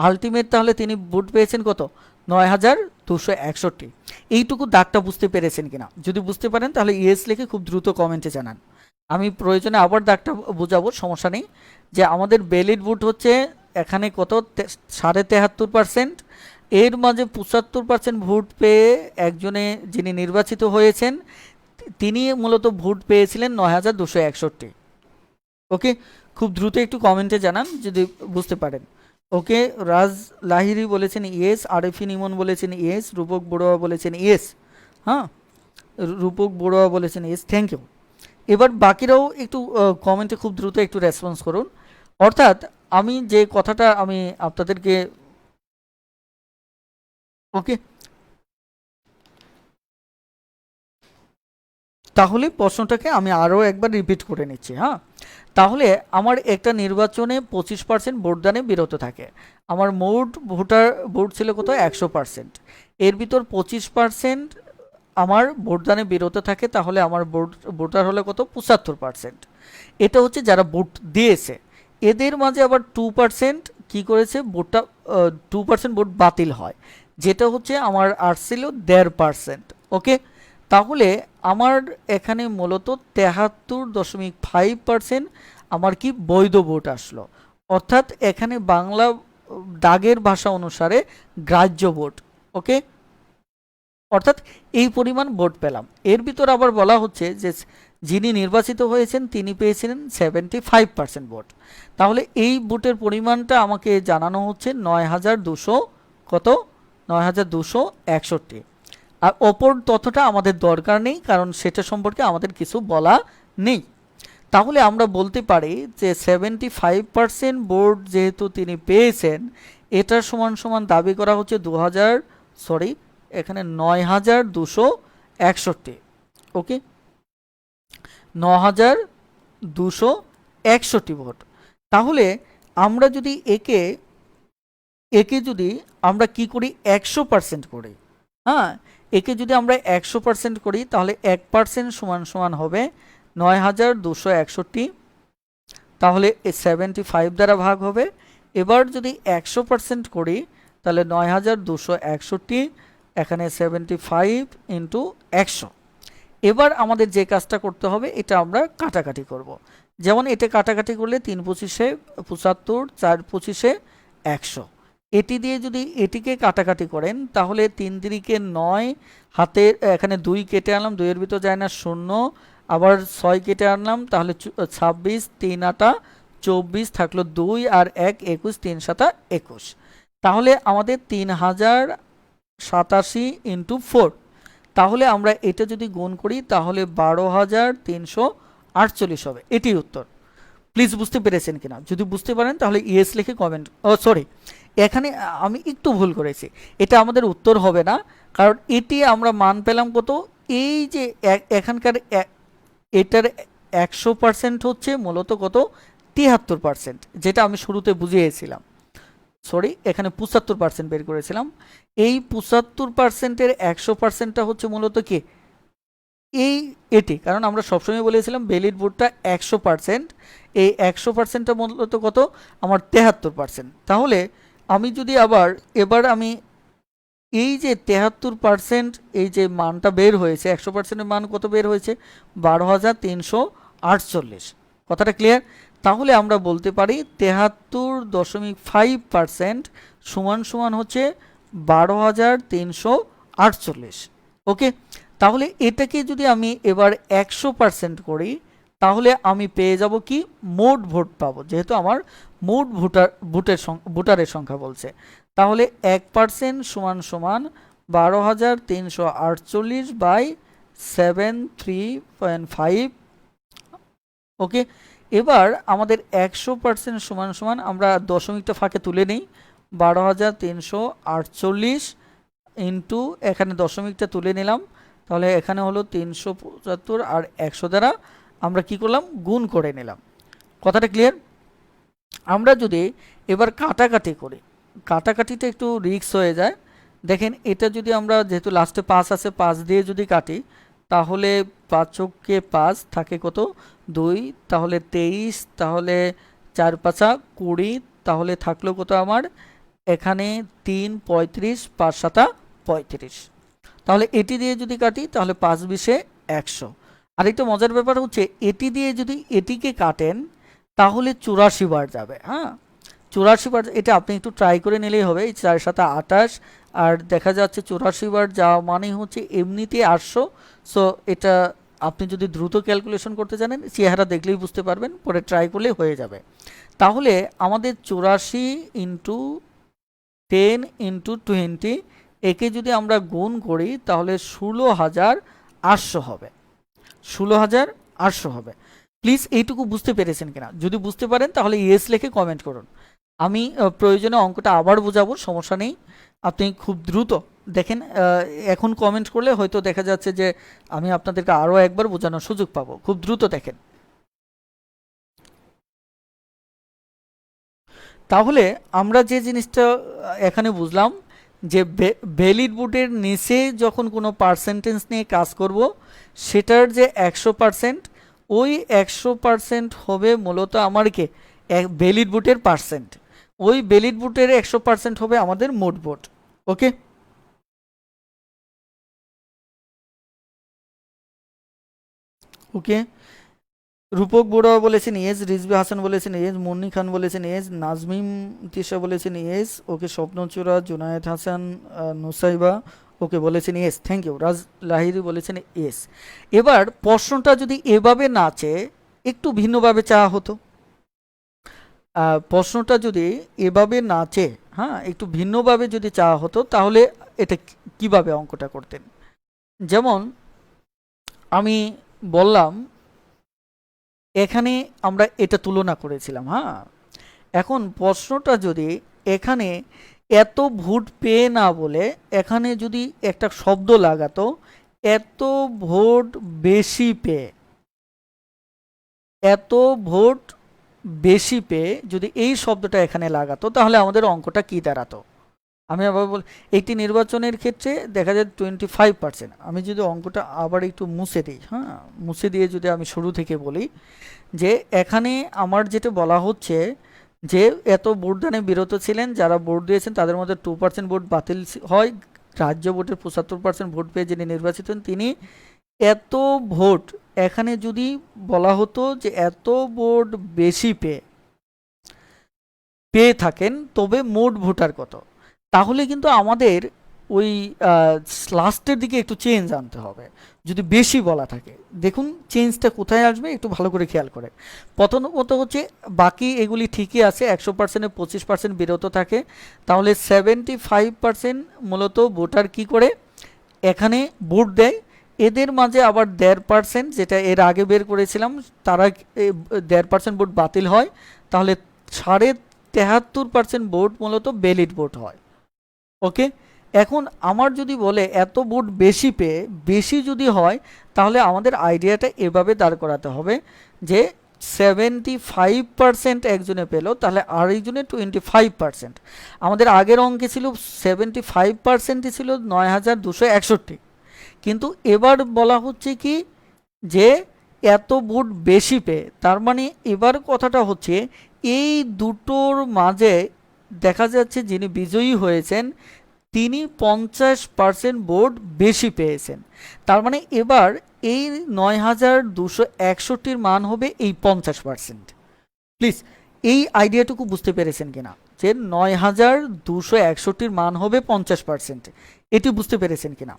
আলটিমেট তাহলে তিনি ভোট পেয়েছেন কত? ৯,২৬১। এইটুকু দাগটা বুঝতে পেরেছেন কিনা? যদি বুঝতে পারেন তাহলে ইয়েস লিখে খুব দ্রুত কমেন্টে জানান। আমি প্রয়োজনে আবার দাগটা বোঝাবো, সমস্যা নেই। যে আমাদের ভ্যালিড ভোট হচ্ছে এখানে কত? ৭৩৫%। এর মাঝে ৭৫% ভোট পেয়ে একজনে যিনি নির্বাচিত হয়েছেন তিনি মূলত ভোট পেয়েছিলেন ৯,২৬১। ওকে, খুব দ্রুত একটু কমেন্টে জানান যদি বুঝতে পারেন। ওকে, রাজ লাহিরি বলেছেন ইয়েস, আরেফিন ইমন বলেছেন ইয়েস, রূপক বড়ুয়া বলেছেন ইয়েস। হ্যাঁ, রূপক বড়ুয়া বলেছেন ইয়েস, থ্যাংক ইউ। এবার বাকিরাও একটু কমেন্টে খুব দ্রুত একটু রেসপন্স করুন। অর্থাৎ আমি যে কথাটা আমি আপনাদেরকে, ওকে, তাহলে প্রশ্নটাকে আমি আরও একবার রিপিট করে নিচ্ছি। হ্যাঁ, তাহলে আমার একটা নির্বাচনে 25% ভোটদানে বিরত থাকে। আমার মোট ভোট ছিল কত? 100%। এর ভিতর 25% আমার ভোটদানে বিরত থাকে, তাহলে আমার ভোটার হলে কত? 75%। এটা হচ্ছে যারা ভোট দিয়েছে। এদের মাঝে আবার 2% কি করেছে? ভোটটা 2% ভোট বাতিল হয়, যেটা হচ্ছে আমার আসছিল 1.5%। ওকে, তাহলে আমার এখানে মূলত 73.5% আমার কি বৈধ ভোট আসলো। অর্থাৎ এখানে বাংলা দাগের ভাষা অনুসারে গ্রাহ্য ভোট। ওকে, অর্থাৎ এই পরিমাণ ভোট পেলাম। এর ভিতর আবার বলা হচ্ছে যে যিনি নির্বাচিত হয়েছেন তিনি পেয়েছিলেন 75% ভোট। তাহলে এই ভোটের পরিমাণটা আমাকে জানানো হচ্ছে ৯,২০০ কত? ৯,২৬১। আর অপর তথ্যটা আমাদের দরকার নেই, কারণ সেটা সম্পর্কে আমাদের কিছু বলা নেই। তাহলে আমরা বলতে পারি যে 75% ভোট যেহেতু তিনি পেয়েছেন, এটার সমান সমান দাবি করা হচ্ছে এখানে ৯,২৬১। ওকে, ৯,২৬১ ভোট। তাহলে আমরা যদি একে যদি আমরা কি করি? 100% করি। হ্যাঁ, একে যদি আমরা 100% করি তাহলে 1% সমান সমান হবে ৯,২৬১। তাহলে 75 দ্বারা ভাগ হবে। এবার যদি 100% করি তাহলে ৯,২৬১, এখানে 75 ইন্টু 100। এবার আমাদের যে কাজটা করতে হবে এটা আমরা কাটাকাটি করব। যেমন এটা কাটাকাটি করলে ৩ পঁচিশে ৭৫, ৪ পঁচিশে ১০০। এটি দিয়ে যদি এটিকে কাটাকাটি করেন তাহলে ৩ তিরিকে ৯, হাতে এখানে ২ কেটে আনলাম, ২ এর ভিতর যায় না ০, আবার ৬ কেটে আনলাম, তাহলে ২৬, ৩ আটা ২৪, থাকলো ২ আর ১ ২১, ৩ সাতা ২১। তাহলে আমাদের ৩,০৮৭ ইন্টু 4। তাহলে আমরা এটা যদি গুণ করি তাহলে ১২,৩৪৮ হবে। এটির উত্তর। প্লিজ বুঝতে পেরেছেন কিনা? যদি বুঝতে পারেন তাহলে ইয়েস লিখে কমেন্ট। সরি, এখানে আমি একটু ভুল করেছি, এটা আমাদের উত্তর হবে না, কারণ এটি আমরা মান পেলাম কত? এই যে এখানকার এটার 100% হচ্ছে মূলত কত? ৭৩%, যেটা আমি শুরুতে বুঝিয়েছিলাম। সরি, এখানে ৭৫% বের করেছিলাম। এই ৭৫%-এর 100%টা হচ্ছে মূলত কি? এটি, কারণ আমরা সবসময় বলেছিলাম ভ্যালিড ভোটটা 100%। এই 100%টা মূলত কত? আমার ৭৩%। তাহলে আমি যদি এবার আমি এই যে ৭৩%, এই যে মানটা বের হয়েছে, 100%-এর মান কত বের হয়েছে? ১২,৩৪৮। কথাটা ক্লিয়ার? তাহলে আমরা বলতে পারি ৭৩.৫% সমান সমান হচ্ছে ১২,৩৪৮। ওকে, তাহলে এটাকে যদি আমি এবার 100% করি তাহলে আমি পেয়ে যাব কি মোট ভোট পাবো, যেহেতু আমার মোট ভোটারের সংখ্যা বলছে। তাহলে 1% সমান সমান 12,348 বাই 73.5। ওকে, এবার আমাদের 100% সমান সমান আমরা দশমিকটা ফাঁকে তুলে নিই, 12,348 ইন্টু এখানে দশমিকটা তুলে নিলাম, তাহলে এখানে হলো 375 আর 100 দ্বারা আমরা কি করলাম গুণ করে নিলাম। কথাটা ক্লিয়ার? আমরা যদি এবার কাটাকাটি করি, কাটাকাটিটা একটু রিস্ক হয়ে যায়। দেখেন এটা যদি আমরা, যেহেতু লাস্টে 5 আছে, 5 দিয়ে যদি কাটি তাহলে 5 5 থাকে কত 2, তাহলে 23, তাহলে 4 5 20, তাহলে থাকলো কত আমার এখানে 3 35, 5 7 35। তাহলে এটি দিয়ে যদি কাটি তাহলে 5 20 100। আরেকটা মজার ব্যাপার হচ্ছে এটি দিয়ে যদি এটিকে কাটেন তাহলে 84 বার যাবে। হ্যাঁ, 84 বার, এটা আপনি একটু ট্রাই করে নিলেই হবে। 4 7 28 আর দেখা যাচ্ছে 84 বার যাওয়া মানে হচ্ছে এমনিতে 800। সো এটা আপনি যদি দ্রুত ক্যালকুলেশন করতে জানেন চেহারা দেখলেই বুঝতে পারবেন, পরে ট্রাই করলে হয়ে যাবে। তাহলে আমাদের 84 ইন্টু 10 ইন্টু 20 একে যদি আমরা গুণ করি তাহলে 16,800 হবে, 16,800 হবে। প্লিজ এইটুকু বুঝতে পেরেছেন কিনা? যদি বুঝতে পারেন তাহলে ইয়েস লিখে কমেন্ট করুন। আমি প্রয়োজনে অঙ্কটা আবার বোঝাবো, সমস্যা নেই। আপনি খুব দ্রুত দেখেন, এখন কমেন্ট করলে হয়তো দেখা যাচ্ছে যে আমি আপনাদেরকে আরও একবার বোঝানোর সুযোগ পাবো। খুব দ্রুত দেখেন। তাহলে আমরা যে জিনিসটা এখানে বুঝলাম যে ভ্যালিড বুটের নিচে যখন কোনো পার্সেন্টেজ নিয়ে কাজ করব সেটার যে 100%, ওই 100% হবে মূলত আমার কে ভ্যালিড বুটের পার্সেন্ট, ওই ভ্যালিড বুটের 100% হবে আমাদের মোট ভোট। ওকে, ওকে। রূপক বড়ুয়া বলেছেন ইয়েস, রিজভি হাসান বলেছেন ইয়েস, মুন্নি খান বলেছেন ইয়েস, নাজমিম তিশা বলেছেন ইয়েস, ওকে। স্বপ্নচূড়া, জুনায়েদ হাসান, নুসাইবা ওকে বলেছেন ইয়েস, থ্যাংক ইউ। রাজ লাহিরি বলেছেন ইয়েস। এবার প্রশ্নটা যদি এভাবে না চেয়ে একটু ভিন্নভাবে চাওয়া হতো, প্রশ্নটা যদি এভাবে না চেয়ে হ্যাঁ একটু ভিন্নভাবে যদি চাওয়া হতো তাহলে এটা কিভাবে অঙ্কটা করতেন? যেমন আমি বললাম এখানে আমরা এটা তুলনা করেছিলাম। হ্যাঁ, এখন প্রশ্নটা যদি এখানে এত ভোট পেয়ে না বলে এখানে যদি একটা শব্দ লাগাতো এত ভোট বেশি পেয়ে, এত ভোট বেশি পেয়ে যদি এই শব্দটা এখানে লাগাতো তাহলে আমাদের অঙ্কটা কি দাঁড়াতো? আমি আবার বল, এইটি নির্বাচনের ক্ষেত্রে দেখা যায় 25%। আমি যদি অঙ্কটা আবার একটু মুছে দিই, হ্যাঁ মুছে দিয়ে যদি আমি শুরু থেকে বলি যে এখানে আমার যেটা বলা হচ্ছে যে এত ভোটদানে বিরত ছিলেন, যারা ভোট দিয়েছেন তাদের মধ্যে 2% ভোট বাতিল হয়, রাজ্য ভোটের 75% ভোট পেয়ে যিনি নির্বাচিত হন তিনি। এত ভোট এখানে যদি বলা হতো যে এত ভোট বেশি পেয়ে থাকেন তবে মোট ভোটার কত, তাহলে কিন্তু আমাদের ওই লাস্টের দিকে একটু চেঞ্জ আনতে হবে যদি বেশি বলা থাকে। দেখুন চেঞ্জটা কোথায় আসবে একটু ভালো করে খেয়াল করে। প্রথমত হচ্ছে বাকি এগুলি ঠিকই আছে, 100%-এ 25% বিরত থাকে, তাহলে 75% মূলত ভোটার কি করে এখানে ভোট দেয়। এদের মাঝে আবার 1.5% যেটা এর আগে বের করেছিলাম, তারা 1.5% ভোট বাতিল হয়, তাহলে 73% ভোট মূলত ভ্যালিড ভোট হয়। ওকে, এখন আমার যদি বলে এত ভোট বেশি পেয়ে বেশি যদি হয় তাহলে আমাদের আইডিয়াটা এভাবে দাঁড় করাতে হবে যে 75% একজনে পেল, তাহলে আরেকজনে 25%। আমাদের আগের অঙ্কে ছিল 75%ই ছিল 9,261, কিন্তু এবার বলা হচ্ছে কি যে এত ভোট বেশি পেয়ে, তার মানে এবার কথাটা হচ্ছে এই দুটোর মাঝে দেখা যাচ্ছে যিনি বিজয়ী হয়েছেন তিনি 50% ভোট বেশি পেয়েছেন। তার মানে এবার এই 9,261-র মান হবে এই 50%। প্লিজ এই আইডিয়াটুকু বুঝতে পেরেছেন কিনা যে 9,261-র মান হবে 50%, এটি বুঝতে পেরেছেন কিনা?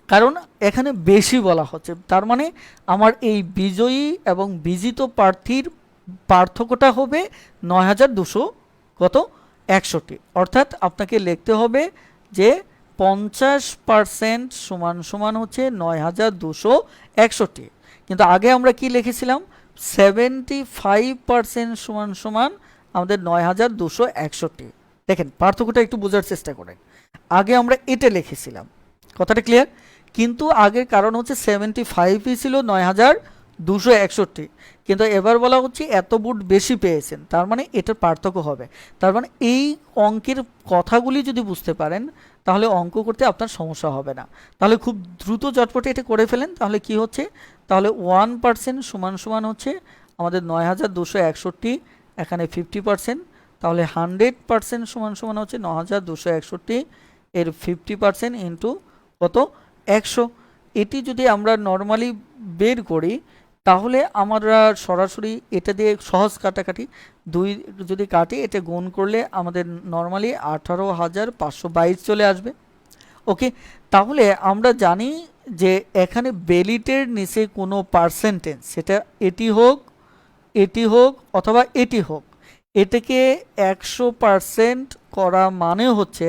কারণ এখানে বেশি বলা হচ্ছে, তার মানে আমার এই বিজয়ী এবং বিজিত প্রার্থীর পার্থক্যটা হবে ৯,২০০ কত ৬১, অর্থাৎ আপনাকে লিখতে হবে যে 50% সমান সমান হচ্ছে ৯,২৬১, কিন্তু আগে আমরা কি লিখেছিলাম 75% সমান সমান আমাদের ৯,২৬১। দেখেন পার্থক্যটা একটু বোঝার চেষ্টা করেন, আগে আমরা এটা লিখেছিলাম, কথাটা ক্লিয়ার, কিন্তু আগের কারণ হচ্ছে 75ই ছিল ৯,২৬১, কিন্তু এবার বলা হচ্ছে এত ভোট বেশি পেয়েছেন, তার মানে এটার পার্থক্য হবে। তার মানে এই অঙ্কের কথাগুলি যদি বুঝতে পারেন তাহলে অঙ্ক করতে আপনার সমস্যা হবে না। তাহলে খুব দ্রুত চটপটে এটা করে ফেলেন, তাহলে কি হচ্ছে, তাহলে 1% সমান সমান হচ্ছে আমাদের ৯,২৬১, এখানে 50%, তাহলে 100% সমান সমান হচ্ছে ৯,২৬১ এর 50% ইন্টু কত 100। এটি যদি আমরা নর্মালি বের করি তাহলে আমরা সরাসরি এটা দিয়ে সহজ কাটাকাটি 2 যদি কাটি, এটা গুণ করলে আমাদের নর্মালি 18,৫২২ চলে আসবে। ওকে, তাহলে আমরা জানি যে এখানে বেলিটের নিচে কোনো পার্সেন্টেজ, সেটা এটি হোক অথবা এটি হোক, এটাকে 100% করা মানে হচ্ছে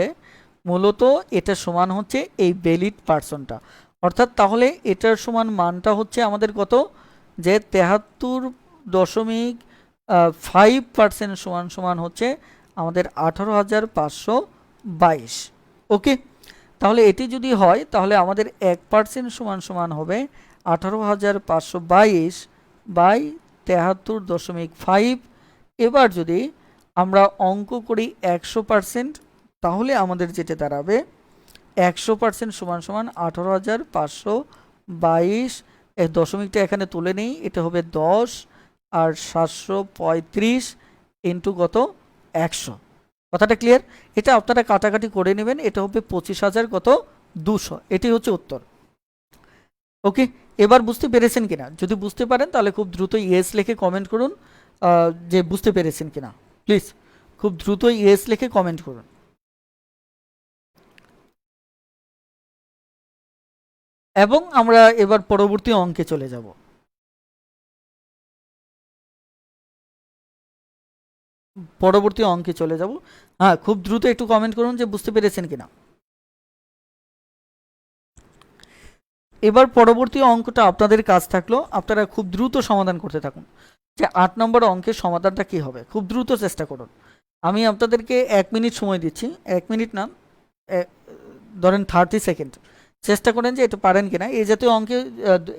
মূলত এটা সমান হচ্ছে এই বেলিট পার্সনটা, অর্থাৎ তাহলে এটার সমান মানটা হচ্ছে আমাদের কত, যে 73.5% সমান সমান হচ্ছে আমাদের 18,৫২২। ওকে, তাহলে এটি যদি হয় তাহলে আমাদের 1% সমান সমান হবে 18,৫২২ বাই 73.5। এবার যদি আমরা অঙ্ক করি 100%, তাহলে আমাদের যেটা দাঁড়াবে 100% সমান সমান 18,৫২২, এই দশমিকটা এখানে তুলে নেই, এটা হবে 10 আর 735 ইন্টু কত 100। কথাটা ক্লিয়ার? এটা আপনারা কাটাকাটি করে নেবেন, এটা হবে 25,000 কত 200, এটি হচ্ছে উত্তর। ওকে, এবার বুঝতে পেরেছেন কিনা? যদি বুঝতে পারেন তাহলে খুব দ্রুত ইয়েস লিখে কমেন্ট করুন যে বুঝতে পেরেছেন কিনা, প্লিজ খুব দ্রুত ইয়েস লিখে কমেন্ট করুন। এবং আমরা এবার পরবর্তী অঙ্কে চলে যাব। হ্যাঁ, খুব দ্রুত একটু কমেন্ট করুন যে বুঝতে পেরেছেন কিনা। এবার পরবর্তী অঙ্কটা আপনাদের কাজ থাকলো, আপনারা খুব দ্রুত সমাধান করতে থাকুন যে 8 নম্বর অঙ্কের সমাধানটা কি হবে, খুব দ্রুত চেষ্টা করুন। আমি আপনাদেরকে 1 মিনিট সময় দিচ্ছি, 1 মিনিট না, ধরেন 30 সেকেন্ড, চেষ্টা করেন যে এটা পারেন কিনা। এই জাতীয় অঙ্কে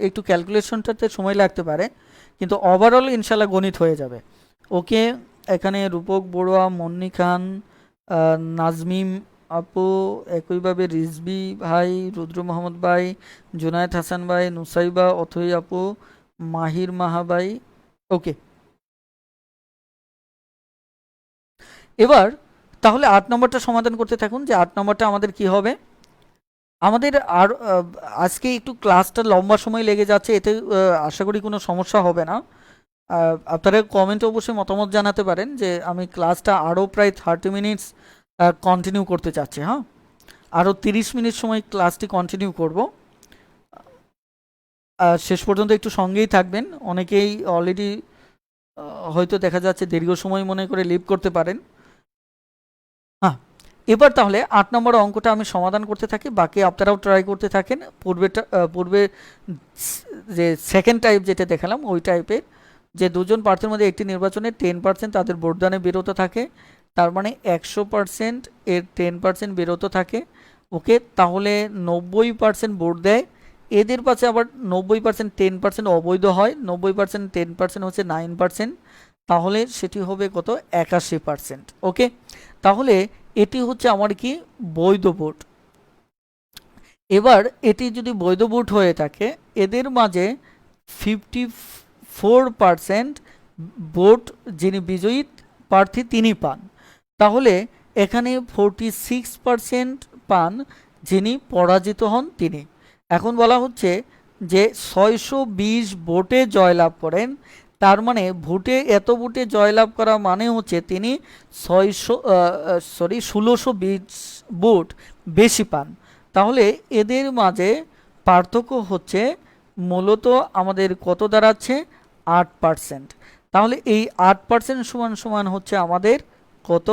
একটু ক্যালকুলেশনটাতে সময় লাগতে পারে, কিন্তু ওভারঅল ইনশাল্লাহ গণিত হয়ে যাবে। ওকে, এখানে রূপক বড়ুয়া, মন্নি খান, নাজমিম আপু, একইভাবে রিজবি ভাই, রুদ্র মোহাম্মদ ভাই, জুনায়েদ হাসান ভাই, নুসাইবা, অথই আপু, মাহির মাহা ভাই। ওকে, এবার তাহলে 8 নম্বরটা সমাধান করতে থাকুন যে 8 নম্বরটা আমাদের কি হবে। আমাদের আর আজকে একটু ক্লাসটা লম্বা সময় লেগে যাচ্ছে, এতে আশা করি কোনো সমস্যা হবে না। আপনারা কমেন্টে অবশ্যই মতামত জানাতে পারেন যে আমি ক্লাসটা আরও প্রায় 30 মিনিটস কন্টিনিউ করতে চাচ্ছি। হ্যাঁ, আরও 30 মিনিট সময় ক্লাসটি কন্টিনিউ করব, শেষ পর্যন্ত একটু সঙ্গেই থাকবেন। অনেকেই অলরেডি হয়তো দেখা যাচ্ছে দীর্ঘ সময় মনে করে লিভ করতে পারেন। হ্যাঁ, এবার তাহলে 8 নম্বর অঙ্কটা আমি সমাধান করতে থাকি, বাকি আপনারাও ট্রাই করতে থাকেন। পূর্বে যে সেকেন্ড টাইপ যেটা দেখালাম ওই টাইপের, যে দুজন প্রার্থীর মধ্যে একটি নির্বাচনে 10% তাদের ভোটদানে বিরত থাকে, তার মানে 100% এর 10% বিরত থাকে। ওকে, তাহলে 90% ভোট দেয়, এদের পাশে আবার 90% 10% অবৈধ হয়, 90% 10% হচ্ছে 9%, তাহলে সেটি হবে কত 81%। ওকে, তাহলে এটি হচ্ছে আমার কি বৈধ ভোট। এবার এটি যদি বৈধ ভোট হয়ে থাকে, এদের মাঝে 54% ভোট যিনি বিজয়ী প্রার্থী তিনি পান, তাহলে এখানে 46% পান যিনি পরাজিত হন তিনি। এখন বলা হচ্ছে যে 620 ভোটে জয়লাভ করেন, তার মানে এত ভোটে জয়লাভ করা মানে হচ্ছে তিনি 1620 ভোট বেশি পান। তাহলে এদের মাঝে পার্থক্য হচ্ছে মূলত আমাদের কত দাঁড়াচ্ছে 8%। তাহলে এই 8% সমান সমান হচ্ছে আমাদের কত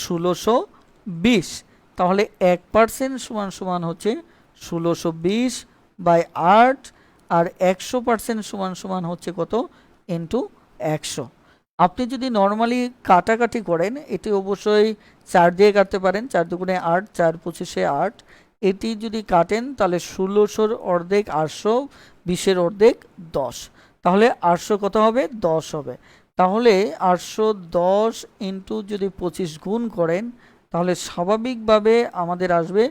1620। তাহলে 1% সমান সমান হচ্ছে 1620/8 আর 100% সমান সমান হচ্ছে কত ইন্টু 100। আপনি যদি নর্মালি কাটাকাটি করেন এটি অবশ্যই 4 দিয়ে কাটতে পারেন, 4 দুগুণে 8, 4 পঁচিশে 8। এটি যদি কাটেন তাহলে 1600-র অর্ধেক 800, 20-এর অর্ধেক 10। তাহলে 800 কত হবে 10 হবে। তাহলে 810 ইন্টু যদি 25 গুণ করেন তাহলে স্বাভাবিকভাবে আমাদের আসবে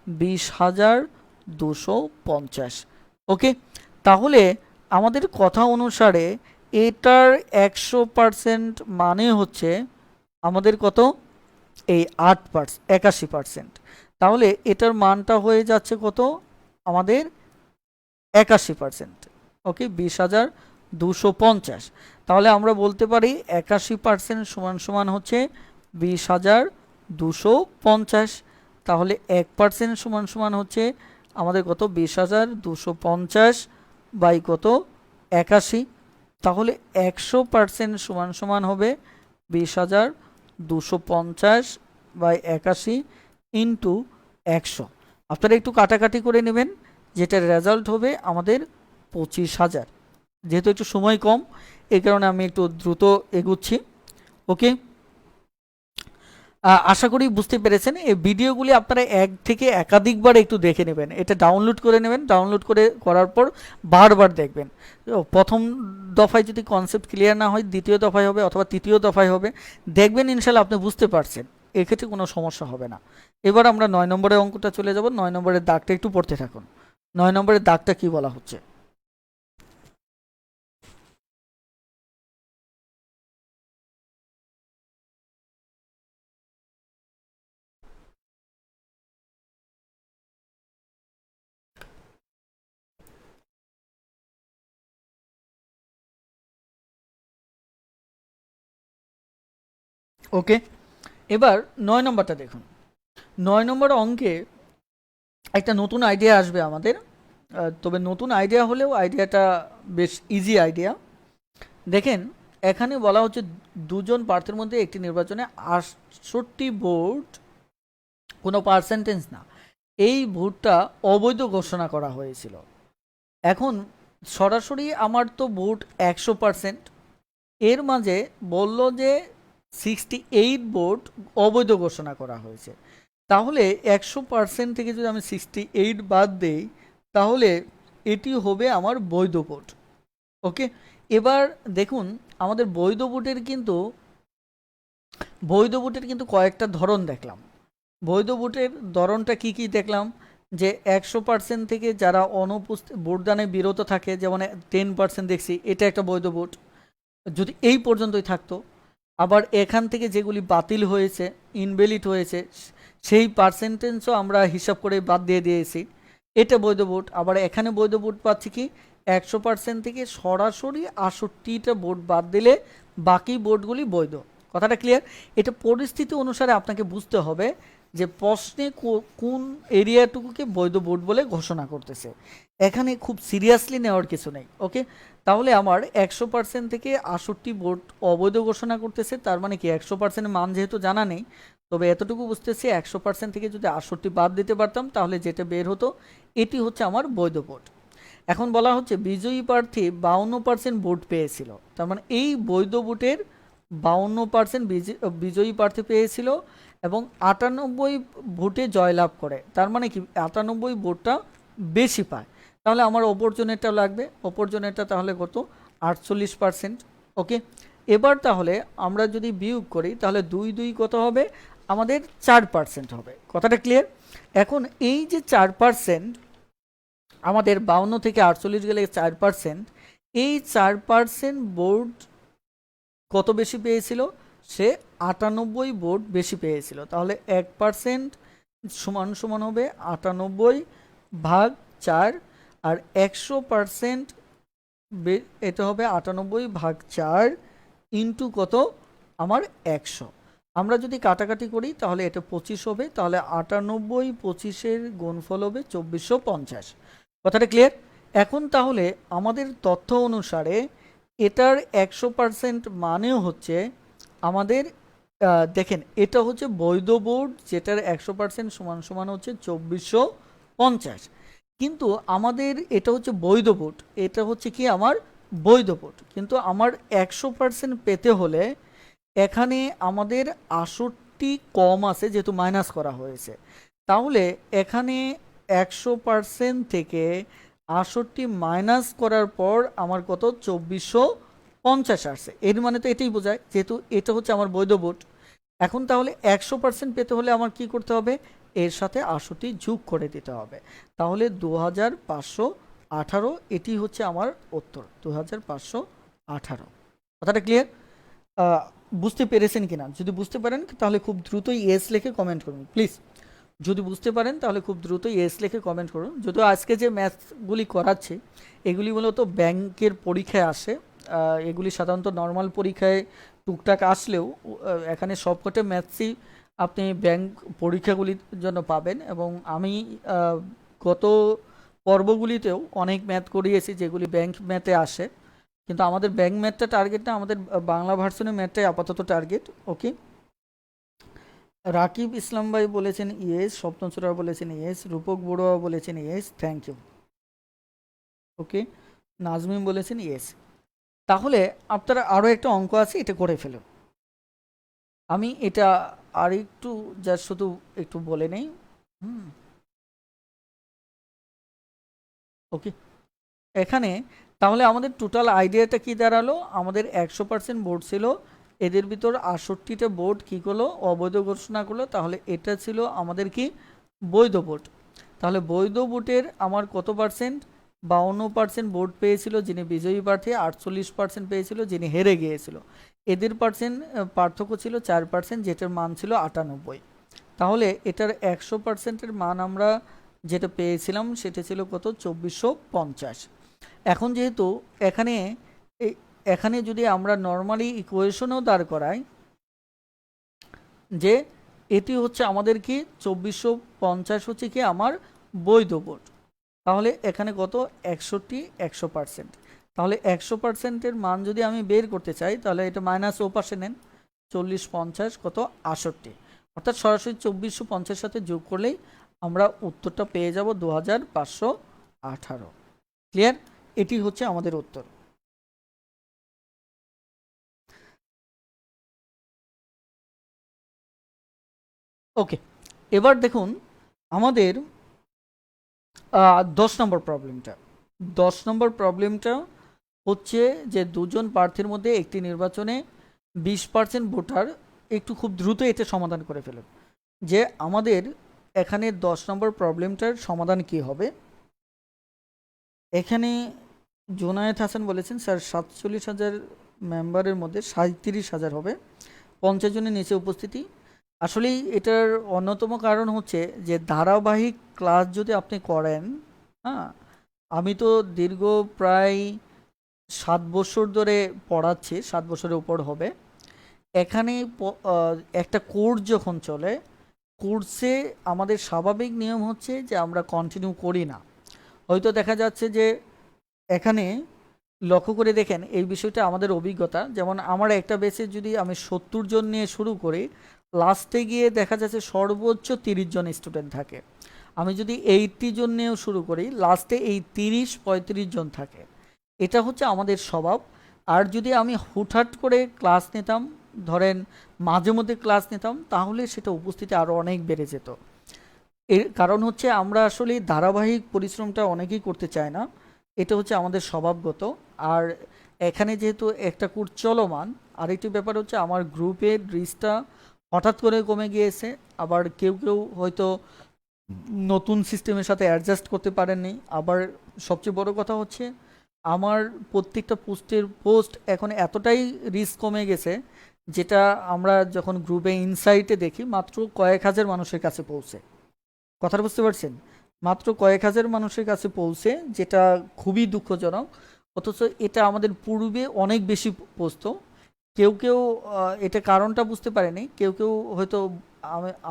20,250। ওকে, তাহলে আমাদের কথা অনুসারে এটার 100% মানে হচ্ছে আমাদের কত এই 81%। তাহলে এটার মানটা হয়ে যাচ্ছে কত আমাদের 81%। ওকে, 20,250। তাহলে আমরা বলতে পারি 81% সমান সমান হচ্ছে 20,250। তাহলে 1% সমান সমান হচ্ছে আমাদের কত 20,250 বাই কত 81। তাহলে 100% সমান সমান হবে 20,250/81 ইন্টু 100। আপনারা একটু কাটাকাটি করে নেবেন, যেটার রেজাল্ট হবে আমাদের 25,000। যেহেতু একটু সময় কম এই কারণে আমি একটু দ্রুত এগুচ্ছি। ওকে, আশা করি বুঝতে পেরেছেন। এই ভিডিওগুলি আপনারা এক থেকে একাধিকবার একটু দেখে নেবেন, এটা ডাউনলোড করে নেবেন, ডাউনলোড করার পর বারবার দেখবেন। প্রথম দফায় যদি কনসেপ্ট ক্লিয়ার না হয় দ্বিতীয় দফায় হবে অথবা তৃতীয় দফায় হবে, দেখবেন ইনশাল্লাহ আপনি বুঝতে পারছেন, এক্ষেত্রে কোনো সমস্যা হবে না। এবার আমরা 9 নম্বরের অঙ্কটা চলে যাব। 9 নম্বরের দাগটা একটু পড়তে থাকুন। 9 নম্বরের দাগটা কি বলা হচ্ছে? ওকে, এবার 9 নম্বরটা দেখুন। 9 নম্বর অঙ্কে একটা নতুন আইডিয়া আসবে আমাদের, তবে নতুন আইডিয়া হলেও আইডিয়াটা বেশ ইজি আইডিয়া। দেখেন, এখানে বলা হচ্ছে দুজন প্রার্থীর মধ্যে একটি নির্বাচনে 68 ভোট, কোনো পার্সেন্টেজ না, এই ভোটটা অবৈধ ঘোষণা করা হয়েছিল। এখন সরাসরি আমার তো ভোট 100%, এর মাঝে বলল যে 68 ভোট অবৈধ ঘোষণা করা হয়েছে। তাহলে 100% থেকে যদি আমি 68 বাদ দেই তাহলে এটি হবে আমার বৈধ ভোট। ওকে, এবার দেখুন আমাদের বৈধ ভোটের কিন্তু কয়েকটা ধরন দেখলাম। বৈধ ভোটের ধরনটা কি কি দেখলাম, যে 100% থেকে যারা অনুপস্থিত ভোটদানে বিরত থাকে, যেমন 10% দেখছি, এটা একটা বৈধ ভোট যদি এই পর্যন্তই থাকতো। আবার এখান থেকে যেগুলি বাতিল হয়েছে, ইনভ্যালিড হয়েছে, সেই পার্সেন্টেজও আমরা হিসাব করে বাদ দিয়ে দিয়েছি, এটা বৈধ ভোট। আবার এখানে বৈধ ভোট পাচ্ছি কি 100% থেকে সরাসরি 68টা ভোট বাদ দিলে বাকি ভোটগুলি বৈধ। কথাটা ক্লিয়ার? এটা পরিস্থিতি অনুসারে আপনাকে বুঝতে হবে যে প্রশ্নে কোন এরিয়াটুকুকে বৈধ ভোট বলে ঘোষণা করতেছে। এখানে খুব সিরিয়াসলি নেওয়ার কিছু নেই। ওকে, তাহলে আমার 100% থেকে 68 ভোট অবৈধ ঘোষণা করতেছে, তার মানে কি 100% মান যেহেতু জানা নেই, তবে এতটুকু বুঝতেছি 100% থেকে যদি 68 বাদ দিতে পারতাম তাহলে যেটা বের হতো এটি হচ্ছে আমার বৈধ ভোট। এখন বলা হচ্ছে বিজয়ী প্রার্থী 52% ভোট পেয়েছিল, তার মানে এই বৈধ ভোটের 52% বিজয়ী প্রার্থী পেয়েছিল এবং 98 ভোটে জয়লাভ করে, তার মানে কি 98 ভোটটা বেশি পায়। তাহলে আমার অপরজনেরটা লাগবে, অপরজনেরটা তাহলে কত 48%। ওকে, এবার তাহলে আমরা যদি বিয়োগ করি তাহলে 2 কত হবে আমাদের 4% হবে। কথাটা ক্লিয়ার? এখন এই যে 4%, আমাদের 52 থেকে 48 গেলে 4%, এই 4% ভোট কত বেশি পেয়েছিল, সে 98 ভোট বেশি পেয়েছিল। তাহলে 1% সমান সমান হবে 98/4, আর 100% এটা হবে 98/4 ইন্টু কত আমার 100। আমরা যদি কাটাকাটি করি তাহলে এটা 25 হবে, তাহলে 98 25-এর গুণফল হবে 2450। কথাটা ক্লিয়ার? এখন তাহলে আমাদের তথ্য অনুসারে এটার 100% মানেও হচ্ছে আমাদের দেখেন এটা হচ্ছে বৈধ বোর্ড, যেটার 100% সমান সমান হচ্ছে 2450। কিন্তু আমাদের এটা হচ্ছে বৈধ বোর্ড, এটা হচ্ছে কি আমার বৈধ বোর্ড, কিন্তু আমার 100% পেতে হলে এখানে আমাদের 68 কম আছে যেহেতু মাইনাস করা হয়েছে। তাহলে এখানে 100% থেকে 68 মাইনাস করার পর আমার কত 2450 আসছে। এর মানে তো এটাই বোঝায় যেহেতু এটা হচ্ছে আমার বৈধ ভোট। এখন তাহলে 100% পেতে হলে আমার কি করতে হবে, এর সাথে 68 যোগ করে দিতে হবে। তাহলে 2518 এটি হচ্ছে আমার উত্তর, 2518। কথাটা ক্লিয়ার? বুঝতে পেরেছেন কিনা? যদি বুঝতে পারেন তাহলে খুব দ্রুতই এস লিখে কমেন্ট করুন প্লিজ। যদি বুঝতে পারেন তাহলে খুব দ্রুতই এস লিখে কমেন্ট করুন। যদিও আজকে যে ম্যাথগুলি করাচ্ছে এগুলি মূলত ব্যাংকের পরীক্ষায় আসে, এগুলি সাধারণত নর্মাল পরীক্ষায় টুকটাক আসলেও এখানে সবকটা ম্যাথসই আপনি ব্যাংক পরীক্ষাগুলির জন্য পাবেন। এবং আমি গত পর্বগুলিতেও অনেক ম্যাথ করিয়েছি যেগুলি ব্যাংক ম্যাথে আসে, কিন্তু আমাদের ব্যাংক ম্যাথটা টার্গেট না, আমাদের বাংলা ভার্সনের ম্যাথটাই আপাতত টার্গেট। ওকে, রাকিব ইসলাম ভাই বলেছেন ইয়েস, স্বপ্ন চোরা বলেছেন ইয়েস, রূপক বড়ুয়া বলেছেন ইয়েস, থ্যাংক ইউ। ওকে, নাজমিন বলেছেন ইয়েস। তাহলে আপনারা আরও একটা অঙ্ক আছে, এটা করে ফেলুন। আমি এটা আর একটু জাস্ট শুধু একটু বলে নেই। ওকে, এখানে তাহলে আমাদের টোটাল আইডিয়াটা কি দাঁড়ালো, আমাদের 100% বোর্ড ছিল, এদের ভিতর 68টা বোর্ড কী করলো, অবৈধ ঘোষণা করলো। তাহলে এটা ছিল আমাদের কি বৈধ ভোট। তাহলে বৈধ ভোটের আমার কত পার্সেন্ট, 52% ভোট পেয়েছিল যিনি বিজয়ী প্রার্থী, 48% পেয়েছিল যিনি হেরে গিয়েছিল। এদের পার্সেন্ট পার্থক্য ছিল 4%, যেটার মান ছিল 98। তাহলে এটার 100%-এর মান আমরা যেটা পেয়েছিলাম সেটা ছিল কত, 2450। এখন যেহেতু এখানে এখানে যদি আমরা নর্মালি ইকুয়েশনও দাঁড় করাই যে এটি হচ্ছে আমাদের কি 2450 হচ্ছে কি আমার বৈধ ভোট, তাহলে এখানে কত 61 100%। তাহলে 100%-এর মান যদি আমি বের করতে চাই তাহলে এটা মাইনাস ও পাশে নেন, 40 50 কত 68, অর্থাৎ সরাসরি 2450 সাথে যোগ করলেই আমরা উত্তরটা পেয়ে যাব 2518। ক্লিয়ার? এটি হচ্ছে আমাদের উত্তর। ওকে, এবার দেখুন আমাদের 10 নম্বর প্রবলেমটা। 10 নম্বর প্রবলেমটা হচ্ছে যে দুজন প্রার্থীর মধ্যে একটি নির্বাচনে 20% ভোটার, একটু খুব দ্রুত এটা সমাধান করে ফেলুন যে আমাদের এখানে 10 নম্বর প্রবলেমটার সমাধান কি হবে। এখানে জোনায়েত হাসান বলেছেন স্যার 47,000 মেম্বারের মধ্যে 37,000 হবে, 50 জনের নিচে উপস্থিতি। আসলেই এটার অন্যতম কারণ হচ্ছে যে ধারাবাহিক ক্লাস যদি আপনি করেন, হ্যাঁ, আমি তো দীর্ঘ প্রায় 7 বছর ধরে পড়াচ্ছি, 7 বছরের উপর হবে। এখানে একটা কোর্স যখন চলে, কোর্সে আমাদের স্বাভাবিক নিয়ম হচ্ছে যে আমরা কন্টিনিউ করি না। হয়তো দেখা যাচ্ছে যে এখানে লক্ষ্য করে দেখেন এই বিষয়টা আমাদের অভিজ্ঞতা, যেমন আমার একটা বেসে যদি আমি 70 জন নিয়ে শুরু করি, লাস্টে গিয়ে দেখা যাচ্ছে সর্বোচ্চ 30 জন স্টুডেন্ট থাকে। আমি যদি 80 জন নিয়েও শুরু করি, লাস্টে এই 30-35 জন থাকে। এটা হচ্ছে আমাদের স্বভাব। আর যদি আমি হুটহাট করে ক্লাস নিতাম, ধরেন মাঝে মধ্যে ক্লাস নিতাম, তাহলে সেটা উপস্থিতি আরও অনেক বেড়ে যেত। এর কারণ হচ্ছে আমরা আসলে ধারাবাহিক পরিশ্রমটা অনেকেই করতে চায় না, এটা হচ্ছে আমাদের স্বভাবগত। আর এখানে যেহেতু একটা কোর্স চলমান, আরেকটি ব্যাপার হচ্ছে আমার গ্রুপের রিচটা হঠাৎ করে কমে গিয়েছে, আবার কেউ কেউ হয়তো নতুন সিস্টেমের সাথে অ্যাডজাস্ট করতে পারেননি। আবার সবচেয়ে বড় কথা হচ্ছে আমার প্রত্যেকটা পোস্ট এখন এতটাই রিচ কমে গেছে, যেটা আমরা যখন গ্রুপে ইনসাইটে দেখি মাত্র কয়েক হাজার মানুষের কাছে পৌঁছে। কথাটা বুঝতে পারছেন? মাত্র কয়েক হাজার মানুষের কাছে পৌঁছে, যেটা খুবই দুঃখজনক। অথচ এটা আমাদের পূর্বে অনেক বেশি পৌঁছতো। কেউ কেউ এটা কারণটা বুঝতে পারেনি, কেউ কেউ হয়তো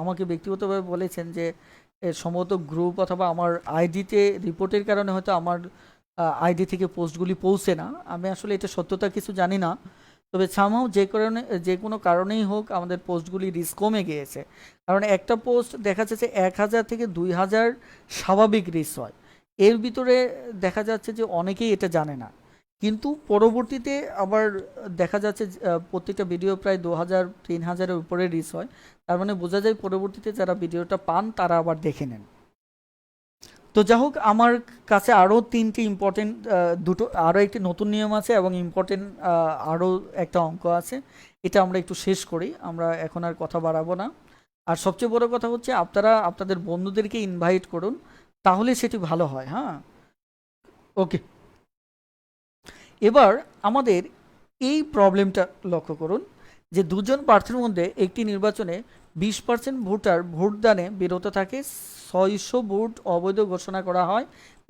আমাকে ব্যক্তিগতভাবে বলেছেন যে সম্ভবত গ্রুপ অথবা আমার আইডিতে রিপোর্টের কারণে হয়তো আমার আইডি থেকে পোস্টগুলি পৌঁছে না। আমি আসলে এটা সত্যতা কিছু জানি না, তবে সামহাও যে কারণে, যে কোনো কারণেই হোক আমাদের পোস্টগুলি রিচ কমে গিয়েছে। কারণ একটা পোস্ট দেখা যাচ্ছে 1,000 থেকে 2,000 স্বাভাবিক রিচ হয়, এর ভিতরে দেখা যাচ্ছে যে অনেকেই এটা জানে না। কিন্তু পরবর্তীতে আবার দেখা যাচ্ছে যে, প্রত্যেকটা ভিডিও প্রায় 2,000-3,000-এর উপরে রিচ হয়। তার মানে বোঝা যায় পরবর্তীতে যারা ভিডিওটা পান তারা আবার দেখে নেন। তো যা হোক, আমার কাছে আরও 3টি ইম্পর্টেন্ট, দুটো আরও একটি নতুন নিয়ম আছে এবং ইম্পর্টেন্ট আরও একটা অঙ্ক আছে। এটা আমরা একটু শেষ করি, আমরা এখন আর কথা বাড়াবো না। আর সবচেয়ে বড় কথা হচ্ছে আপনারা আপনাদের বন্ধুদেরকে ইনভাইট করুন, তাহলে সেটি ভালো হয়। হ্যাঁ, ওকে। এবার আমাদের এই প্রবলেমটা লক্ষ্য করুন যে দুজন প্রার্থীর মধ্যে একটি নির্বাচনে 20% ভোটার ভোটদানে বিরত থাকে, 600 ভোট অবৈধ ঘোষণা করা হয়,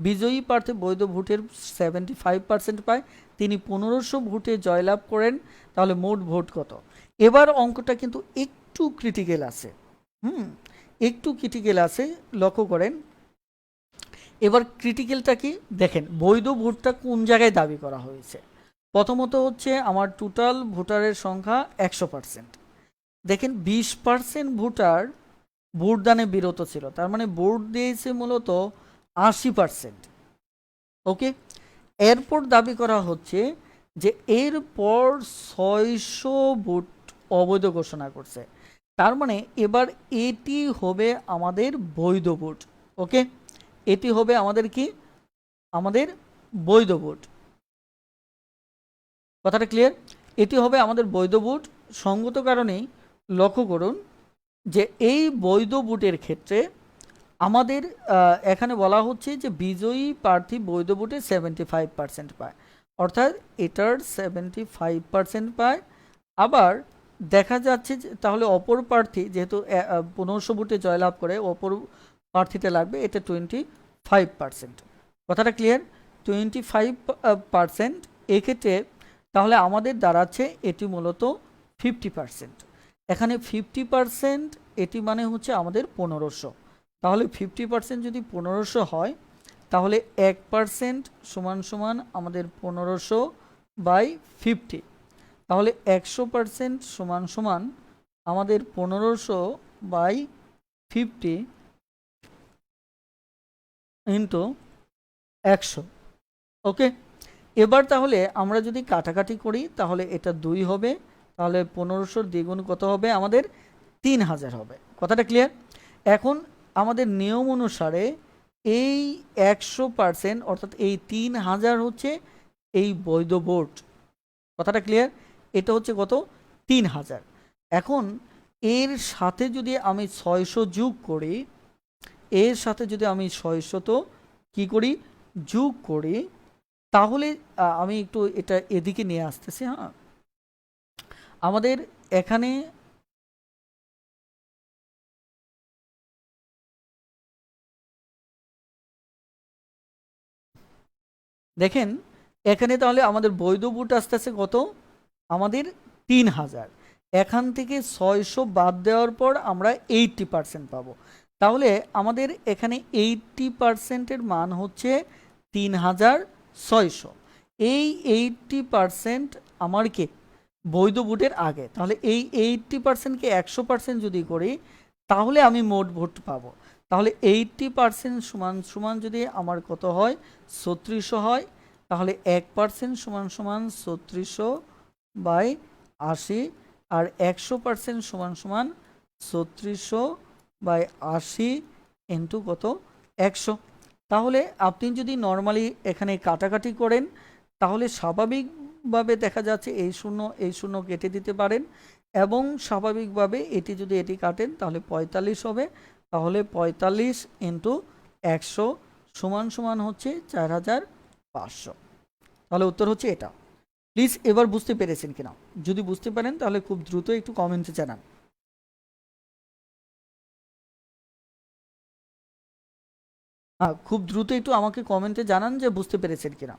বিজয়ী প্রার্থী বৈধ ভোটের 75% পায়, তিনি 1500 ভোটে জয়লাভ করেন, তাহলে মোট ভোট কত? এবার অঙ্কটা কিন্তু একটু ক্রিটিক্যাল আছে। হুম, একটু ক্রিটিক্যাল আছে, লক্ষ্য করেন। এবার ক্রিটিক্যালটা কি দেখেন, বৈধ ভোটটা কোন জায়গায় দাবি করা হয়েছে। প্রথমত হচ্ছে আমার টোটাল ভোটারের সংখ্যা 100%। দেখেন 20% ভোটার ভোটদানে বিরত ছিল, তার মানে ভোট দিয়েছে মূলত 80%। ওকে, এরপর দাবি করা হচ্ছে যে এরপর 600 ভোট অবৈধ ঘোষণা করছে, তার মানে এবার এটি হবে আমাদের বৈধ ভোট। ওকে, এটি হবে আমাদের কি, আমাদের বৈধ ভোট। কথাটা ক্লিয়ার? এটি হবে আমাদের বৈধ ভোট। সঙ্গত কারণেই লক্ষ্য করুন যে এই বৈধ ভোটের ক্ষেত্রে আমাদের এখানে বলা হচ্ছে যে বিজয়ী প্রার্থী বৈধ ভোটে 75% পায়, অর্থাৎ এটার 75% পায়। আবার দেখা যাচ্ছে যে তাহলে অপর প্রার্থী যেহেতু 1500 ভোটে জয়লাভ করে, অপর প্রার্থীটা লাগবে এটা 25%। কথাটা ক্লিয়ার? 25%। এক্ষেত্রে তাহলে আমাদের দাঁড়াচ্ছে এটি মূলত 50%। এখানে 50% এটি মানে হচ্ছে আমাদের 1500। তাহলে 50% যদি 1500 হয়, তাহলে 1% সমান সমান আমাদের 1500 বাই 50। তাহলে 100% সমান সমান আমাদের 1500 বাই 50 ইন্টু 100। ওকে, এবার তাহলে আমরা যদি কাটাকাটি করি তাহলে এটা 2 হবে, তাহলে 1500 দ্বিগুণ কত হবে আমাদের 3000 হবে। কথাটা ক্লিয়ার? এখন আমাদের নিয়ম অনুসারে এই 100% অর্থাৎ এই 3000 হচ্ছে এই বৈধ ভোট। কথাটা ক্লিয়ার? এটা হচ্ছে কত, 3000। এখন এর সাথে যদি আমি 600 যোগ করি, এর সাথে যদি আমি 600 তো কি করি, যোগ করি, তাহলে আমি একটু এটা এদিকে নিয়ে আসতেছি। হ্যাঁ, আমাদের এখানে দেখেন, এখানে তাহলে আমাদের বৈধ ভোট আসতে আছে কত, আমাদের 3000। এখান থেকে 600 বাদ দেওয়ার পর আমরা 80% পাবো। তাহলে আমাদের এখানে 80%-এর মান হচ্ছে 3600। এই 80% আমার কি বৈধ ভোটের আগে, তাহলে এই 80%কে 100% যদি করি তাহলে আমি মোট ভোট পাবো। তাহলে 80% সমান সমান যদি আমার কত হয়, 3600 হয়, তাহলে 1% সমান সমান 3600 বাই 80, আর 100% সমান সমান 3600 বাই 80 ইন্টু কত, 100। তাহলে আপনি যদি নর্মালি এখানে কাটাকাটি করেন তাহলে স্বাভাবিকভাবে দেখা যাচ্ছে এই শূন্য কেটে দিতে পারেন, এবং স্বাভাবিকভাবে এটি যদি এটি কাটেন তাহলে 45 হবে। তাহলে 45 ইন্টু 100 সমান সমান হচ্ছে 4500। তাহলে উত্তর হচ্ছে এটা। প্লিজ এবার বুঝতে পেরেছেন কিনা? যদি বুঝতে পারেন তাহলে খুব দ্রুত একটু কমেন্টে জানান। হ্যাঁ, খুব দ্রুত একটু আমাকে কমেন্টে জানান যে বুঝতে পেরেছেন কিনা।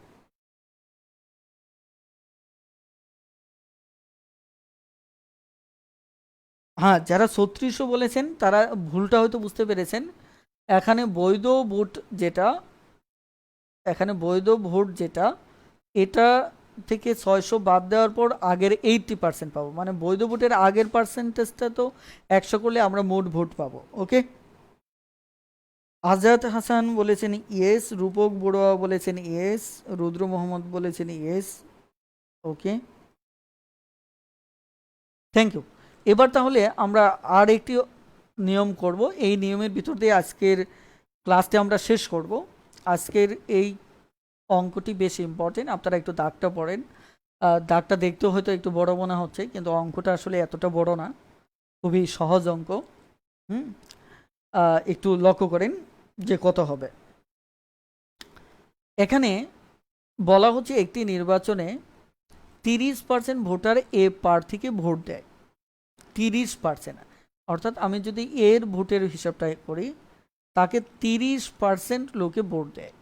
হ্যাঁ, যারা 3600 বলেছেন তারা ভুলটা হয়তো বুঝতে পেরেছেন। এখানে বৈধ ভোট যেটা, এখানে বৈধ ভোট যেটা, এটা থেকে 600 বাদ দেওয়ার পর আগের 80% পাবো, মানে বৈধ ভোটের আগের পার্সেন্টেজটা তো 100 করলে আমরা মোট ভোট পাবো। ওকে, আজাদ হাসান বলেছেন ইয়েস, রূপক বড়ুয়া বলেছেন ইয়েস, রুদ্র মোহাম্মদ বলেছেন ইয়েস। Okay, thank you. এবার তাহলে আমরা আর একটি নিয়ম করব, এই নিয়মের ভিতর দিয়ে আজকের ক্লাসটি আমরা শেষ করব। আজকের এই অঙ্কটি বেশি ইম্পর্টেন্ট, আপনারা একটু দাগটা পড়েন। দাগটা দেখতেও হয়তো একটু বড় মনে হচ্ছে, কিন্তু অঙ্কটা আসলে এতটা বড় না, খুবই সহজ অঙ্ক। হুম, একটু লক্ষ্য করেন যে কত হবে। এখানে বলা হচ্ছে একটি নির্বাচনে 30% ভোটার এ প্রার্থীকে ভোট দেয়। 30%, অর্থাৎ আমি যদি এর ভোটের হিসাবটা করি, তাকে 30% লোকে ভোট দেয়।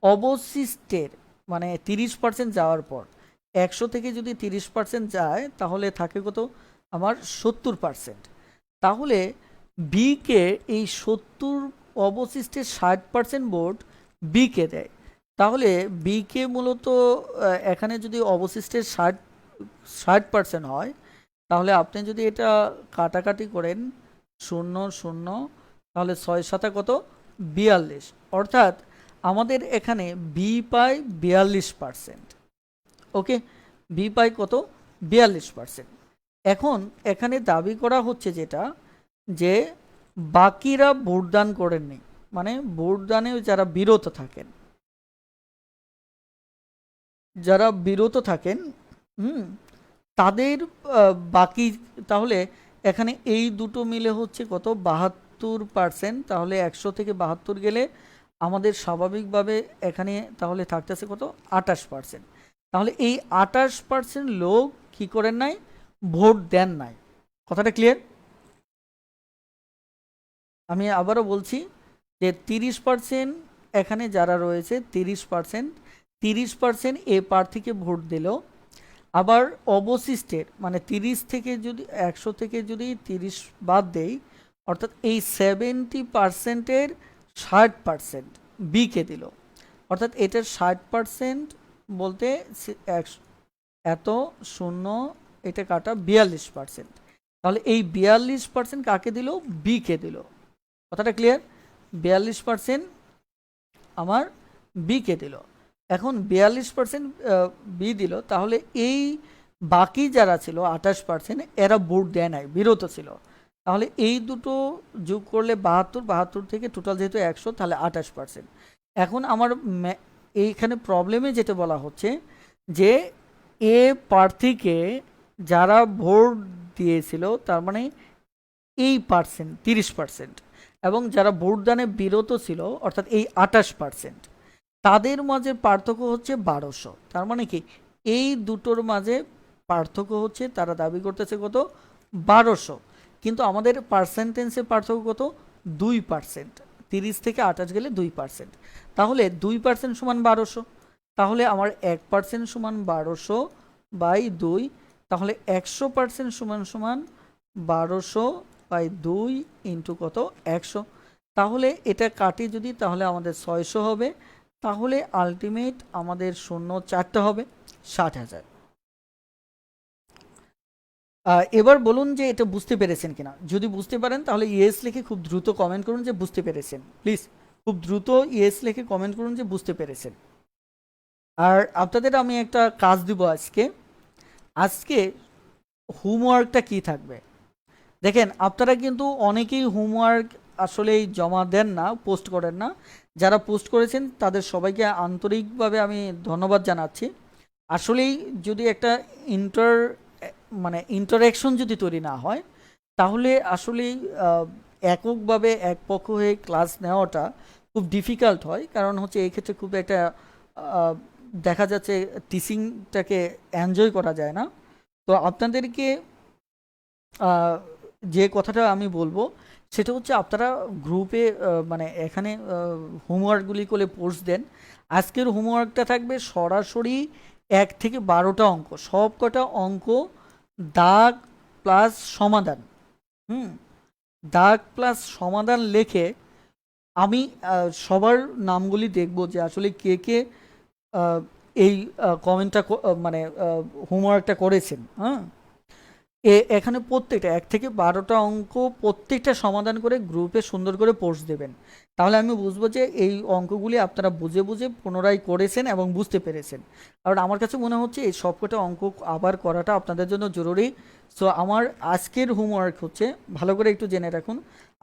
অবশিষ্টের মানে 30% যাওয়ার পর 100 থেকে যদি 30% যায় তাহলে থাকে কত আমার 70%। তাহলে বিকে এই 70 অবশিষ্টের 60% ভোট বিকে দেয়। তাহলে বিকে মূলত এখানে যদি অবশিষ্টের 60% হয়, তাহলে আপনি যদি এটা কাটাকাটি করেন 0 0, তাহলে 6 7 কত 42, অর্থাৎ আমাদের এখানে বি পায় 42%। ওকে, বি পায় কত 42%। এখন এখানে দাবি করা হচ্ছে যেটা, যে বাকিরা ভোটদান করেননি, মানে ভোটদানে যারা বিরত থাকেন, যারা বিরত থাকেন, হুম, তাদের বাকি, তাহলে এখানে এই দুটো মিলে হচ্ছে কত 72%। তাহলে 100 থেকে 72 গেলে আমাদের স্বাভাবিকভাবে এখানে তাহলে থাকতেছে কত 28%। তাহলে এই 28% লোক কি করেন নাই, ভোট দেন নাই। কথাটা ক্লিয়ার? আমি আবারও বলছি যে 30% এখানে যারা রয়েছে 30% এ প্রার্থীকে ভোট দিল। আবার অবশিষ্টের মানে 30 থেকে যদি 100 থেকে যদি 30 বাদ দেই, অর্থাৎ এই 70%-এর 60% বিকে দিল। অর্থাৎ এটার 60% বলতে এত শূন্য, এটা কাটা 42%। তাহলে এই 42% কাকে দিল, বিকে দিল। কথাটা ক্লিয়ার? 42% আমার বিকে দিল। এখন 42% বি দিল, তাহলে এই বাকি যারা ছিল 28%, এরা ভোট দেয় নাই, বিরত ছিল। তাহলে এই দুটো যোগ করলে 72 থেকে টোটাল যেহেতু 100, তাহলে 28%। এখন আমার এইখানে প্রবলেমে যেটা বলা হচ্ছে যে এ প্রার্থীকে যারা ভোট দিয়েছিল, তার মানে এই পার্সেন্ট 30%, এবং যারা ভোটদানে বিরত ছিল অর্থাৎ এই 28%, তাদের মাঝে পার্থক্য হচ্ছে 1200। তার মানে কি এই দুটোর মাঝে পার্থক্য হচ্ছে, তারা দাবি করতেছে কত 1200, কিন্তু আমাদের পার্সেন্টেন্সের পার্থক্য কত 2%। 30 থেকে 28 গেলে 2%, তাহলে 2% সমান 1200। তাহলে আমার 1% সমান 1200 বাই 2, তাহলে 100% সমান সমান 1200 বাই 2 ইন্টু কত 100। তাহলে এটা কাটি যদি, তাহলে আমাদের 600 হবে। তাহলে আলটিমেট আমাদের শূন্য 4টা হবে 60,000। এবার বলুন যে এটা বুঝতে পেরেছেন কিনা। যদি বুঝতে পারেন তাহলে ইয়েস লিখে খুব দ্রুত কমেন্ট করুন যে বুঝতে পেরেছেন। প্লিজ খুব দ্রুত ইয়েস লিখে কমেন্ট করুন যে বুঝতে পেরেছেন। আর আপনাদের আমি একটা কাজ দিব আজকে। আজকে হোমওয়ার্কটা কি থাকবে দেখেন, আপনারা কিন্তু অনেকেই হোমওয়ার্ক আসলেই জমা দেন না, পোস্ট করেন না। যারা পোস্ট করেছেন তাদের সবাইকে আন্তরিকভাবে আমি ধন্যবাদ জানাচ্ছি। আসলেই যদি একটা মানে ইন্টারেকশন যদি তৈরি না হয়, তাহলে আসলেই এককভাবে এক পক্ষ হয়ে ক্লাস নেওয়াটা খুব ডিফিকাল্ট হয়। কারণ হচ্ছে এই ক্ষেত্রে খুব একটা দেখা যাচ্ছে টিচিংটাকে এনজয় করা যায় না। তো আপনাদেরকে যে কথাটা আমি বলবো সেটা হচ্ছে, আপনারা গ্রুপে মানে এখানে হোমওয়ার্কগুলি করে পোস্ট দেন। আজকের হোমওয়ার্কটা থাকবে সরাসরি 1 থেকে 12টা অঙ্ক, সব কটা অঙ্ক দাগ প্লাস সমাধান। হুম, দাগ প্লাস সমাধান লেখে আমি সবার নামগুলি দেখব যে আসলে কে কে আহ, এই কমেন্টটা মানে হোমওয়ার্কটা করেছেন। হ্যাঁ, এখানে প্রত্যেকটা 1 থেকে 12টা অঙ্ক প্রত্যেকটা সমাধান করে গ্রুপে সুন্দর করে পোস্ট দেবেন। তাহলে আমি বুঝবো যে এই অঙ্কগুলি আপনারা বুঝে বুঝে পুনরায় করেছেন এবং বুঝতে পেরেছেন। কারণ আমার কাছে মনে হচ্ছে এই সবকটা অঙ্ক আবার করাটা আপনাদের জন্য জরুরি। সো আমার আজকের হোমওয়ার্ক হচ্ছে, ভালো করে একটু জেনে রাখুন,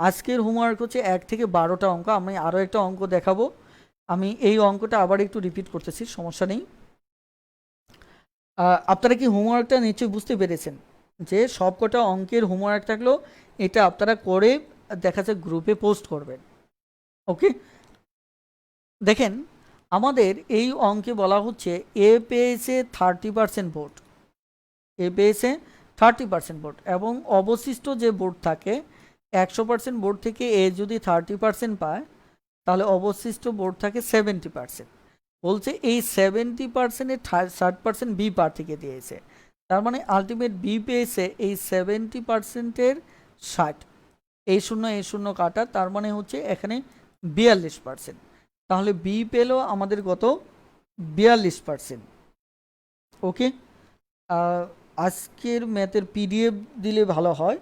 আজকের হোমওয়ার্ক হচ্ছে 1 থেকে 12টা অঙ্ক। আমি আরও একটা অঙ্ক দেখাবো, আমি এই অঙ্কটা আবার একটু রিপিট করতেছি, সমস্যা নেই। আপনারা কি হোমওয়ার্কটা নিশ্চয়ই বুঝতে পেরেছেন যে সবকটা অঙ্কের হোমওয়ার্ক থাকলো, এটা আপনারা করে দেখা যাচ্ছে গ্রুপে পোস্ট করবেন। ওকে, দেখেন আমাদের এই অঙ্কে বলা হচ্ছে এ পেয়েছে 30% ভোট, এ পেয়েছে 30% ভোট, এবং অবশিষ্ট যে ভোট থাকে 100% ভোট থেকে এ যদি 30% পায় তাহলে অবশিষ্ট ভোট থাকে 70%। বলছে এই 70%-এর 60% বি প্রার্থীকে দিয়েছে, তার মানে আলটিমেট বি পেয়েছে এই 70%-এর 60। এই শূন্য কাটা, তার মানে হচ্ছে এখানে 42%। তাহলে বি পেল আমাদের কত? 42%। ওকে, আজকের ম্যাথের পিডিএফ দিলে ভালো হয়।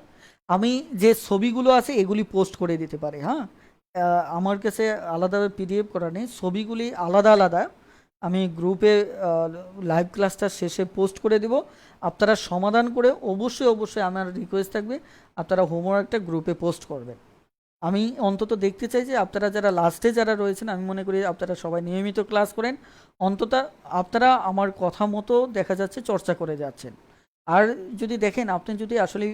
আমি যে ছবিগুলো আছে এগুলি পোস্ট করে দিতে পারি। হ্যাঁ, আমার কাছে আলাদাভাবে পিডিএফ করা নেই, ছবিগুলি আলাদা আলাদা আমি গ্রুপে লাইভ ক্লাসটা শেষে পোস্ট করে দেব। আপনারা সমাধান করে অবশ্যই অবশ্যই আমার রিকোয়েস্ট থাকবে আপনারা হোমওয়ার্কটা গ্রুপে পোস্ট করবেন। আমি অন্তত দেখতে চাই যে আপনারা যারা লাস্টে যারা রয়েছেন, আমি মনে করি আপনারা সবাই নিয়মিত ক্লাস করেন, অন্তত আপনারা আমার কথা মতো দেখা যাচ্ছে চর্চা করে যাচ্ছেন। আর যদি দেখেন আপনি যদি আসলে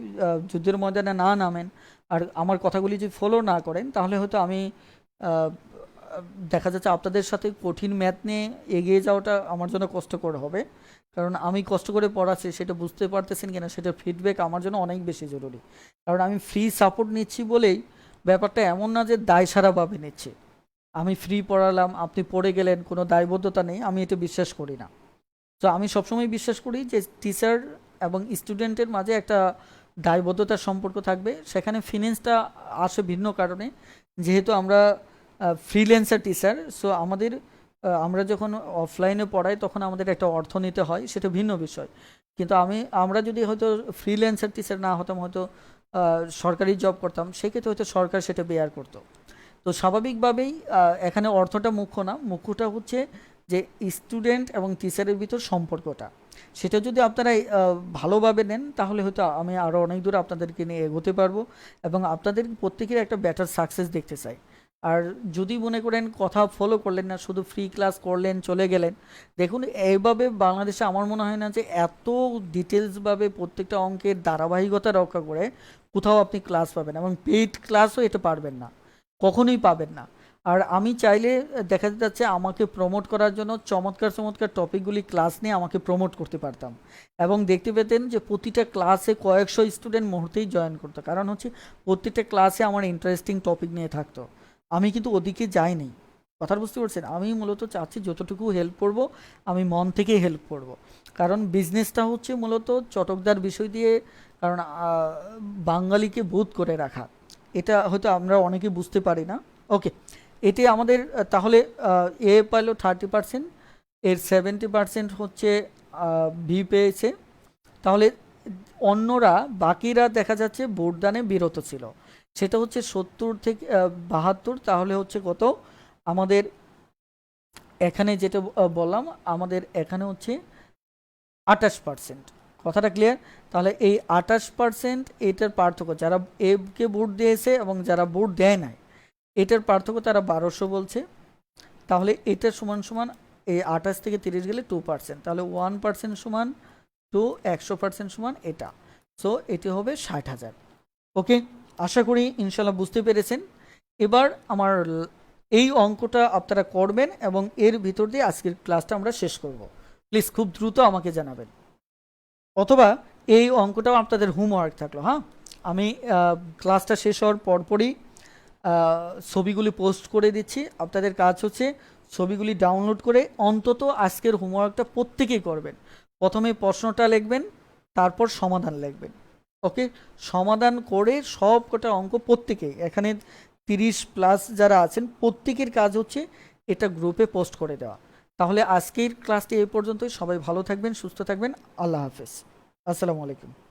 যুদ্ধের ময়দানে না নামেন আর আমার কথাগুলি যদি ফলো না করেন, তাহলে হয়তো আমি আহ, দেখা যাচ্ছে আপনাদের সাথে কঠিন ম্যাথ নিয়ে এগিয়ে যাওয়াটা আমার জন্য কষ্টকর হবে। কারণ আমি কষ্ট করে পড়াচ্ছি, সেটা বুঝতে পারতেছেন কিনা সেটা ফিডব্যাক আমার জন্য অনেক বেশি জরুরি। কারণ আমি ফ্রি সাপোর্ট নিচ্ছি বলেই ব্যাপারটা এমন না যে দায় সারাভাবে নিচ্ছে। আমি ফ্রি পড়ালাম, আপনি পড়ে গেলেন, কোনো দায়বদ্ধতা নেই, আমি এটা বিশ্বাস করি না। তো আমি সবসময় বিশ্বাস করি যে টিচার এবং স্টুডেন্টের মাঝে একটা দায়বদ্ধতার সম্পর্ক থাকবে। সেখানে ফিনান্সটা আসে ভিন্ন কারণে, যেহেতু আমরা ফ্রিল্যান্সার টিচার। সো আমাদের আমরা যখন অফলাইনে পড়াই তখন আমাদের একটা অর্থ নিতে হয়, সেটা ভিন্ন বিষয়। কিন্তু আমরা যদি হয়তো ফ্রিল্যান্সার টিচার না হতাম, হয়তো সরকারি জব করতাম, সেক্ষেত্রে হয়তো সরকার সেটা বেয়ার করতো। তো স্বাভাবিকভাবেই এখানে অর্থটা মুখ্য না, মুখ্যটা হচ্ছে যে স্টুডেন্ট এবং টিচারের ভিতর সম্পর্কটা। সেটা যদি আপনারা ভালোভাবে নেন তাহলে হয়তো আমি আরও অনেক দূর আপনাদেরকে নিয়ে এগোতে পারবো এবং আপনাদের প্রত্যেকের একটা বেটার সাকসেস দেখতে চাই। আর যদি মনে করেন কথা ফলো করলেন না, শুধু ফ্রি ক্লাস করলেন চলে গেলেন, দেখুন এইভাবে বাংলাদেশে আমার মনে হয় না যে এত ডিটেলসভাবে প্রত্যেকটা অঙ্কের ধারাবাহিকতা রক্ষা করে কোথাও আপনি ক্লাস পাবেন, এবং পেইড ক্লাসও এটা পারবেন না, কখনোই পাবেন না। আর আমি চাইলে দেখা যাচ্ছে আমাকে প্রমোট করার জন্য চমৎকার চমৎকার টপিকগুলি ক্লাস নিয়ে আমাকে প্রমোট করতে পারতাম, এবং দেখতে পেতেন যে প্রতিটা ক্লাসে কয়েকশো স্টুডেন্ট মুহূর্তেই জয়েন করতো, কারণ হচ্ছে প্রত্যেকটা ক্লাসে আমার ইন্টারেস্টিং টপিক নিয়ে থাকতো। আমি কিন্তু ওদিকে যাইনি, কথা বুঝতে পারছেন? আমি মূলত চাচ্ছি যতটুকু হেল্প করব আমি মন থেকেই হেল্প করব। কারণ বিজনেসটা হচ্ছে মূলত চটকদার বিষয় দিয়ে, কারণ বাঙালিকে বোধ করে রাখা, এটা হয়তো আমরা অনেকে বুঝতে পারি না। ওকে, এটি আমাদের তাহলে এ পাইল 30%, এর 70% হচ্ছে বি পেয়েছে। তাহলে অন্যরা বাকিরা দেখা যাচ্ছে ভোটদানে বিরত ছিল, সেটা হচ্ছে 70 থেকে 72। তাহলে হচ্ছে কত আমাদের এখানে যেটা বললাম, আমাদের এখানে হচ্ছে 28%। কথাটা ক্লিয়ার? তাহলে এই 28% এটার পার্থক্য, যারা একে ভোট দিয়েছে এবং যারা ভোট দেয় নাই, এটার পার্থক্য তারা 1200 বলছে। তাহলে এটা সমান সমান এই 28 থেকে 30 গেলে 2%, তাহলে 1% সমান 2, 100% সমান এটা। সো এটি হবে 60,000। ওকে, আশা করি ইনশাল্লাহ বুঝতে পেরেছেন। এবার আমার এই অঙ্কটা আপনারা করবেন এবং এর ভিতর দিয়ে আজকের ক্লাসটা আমরা শেষ করব। প্লিজ খুব দ্রুত আমাকে জানাবেন, অথবা এই অঙ্কটাও আপনাদের হোমওয়ার্ক থাকলো। হ্যাঁ, আমি ক্লাসটা শেষ হওয়ার পরপরই ছবিগুলি পোস্ট করে দিচ্ছি। আপনাদের কাজ হচ্ছে ছবিগুলি ডাউনলোড করে অন্তত আজকের হোমওয়ার্কটা প্রত্যেকেই করবেন। প্রথমে প্রশ্নটা লিখবেন, তারপর সমাধান লিখবেন। ওকে, সমাধান করে সব কটা অঙ্ক প্রত্যেকেই, এখানে 30+ যারা আছেন প্রত্যেকের কাজ হচ্ছে এটা গ্রুপে পোস্ট করে দেওয়া। তাহলে আজকের ক্লাসটি এই পর্যন্তই। সবাই ভালো থাকবেন, সুস্থ থাকবেন। আল্লাহ হাফেজ। আসসালামু আলাইকুম।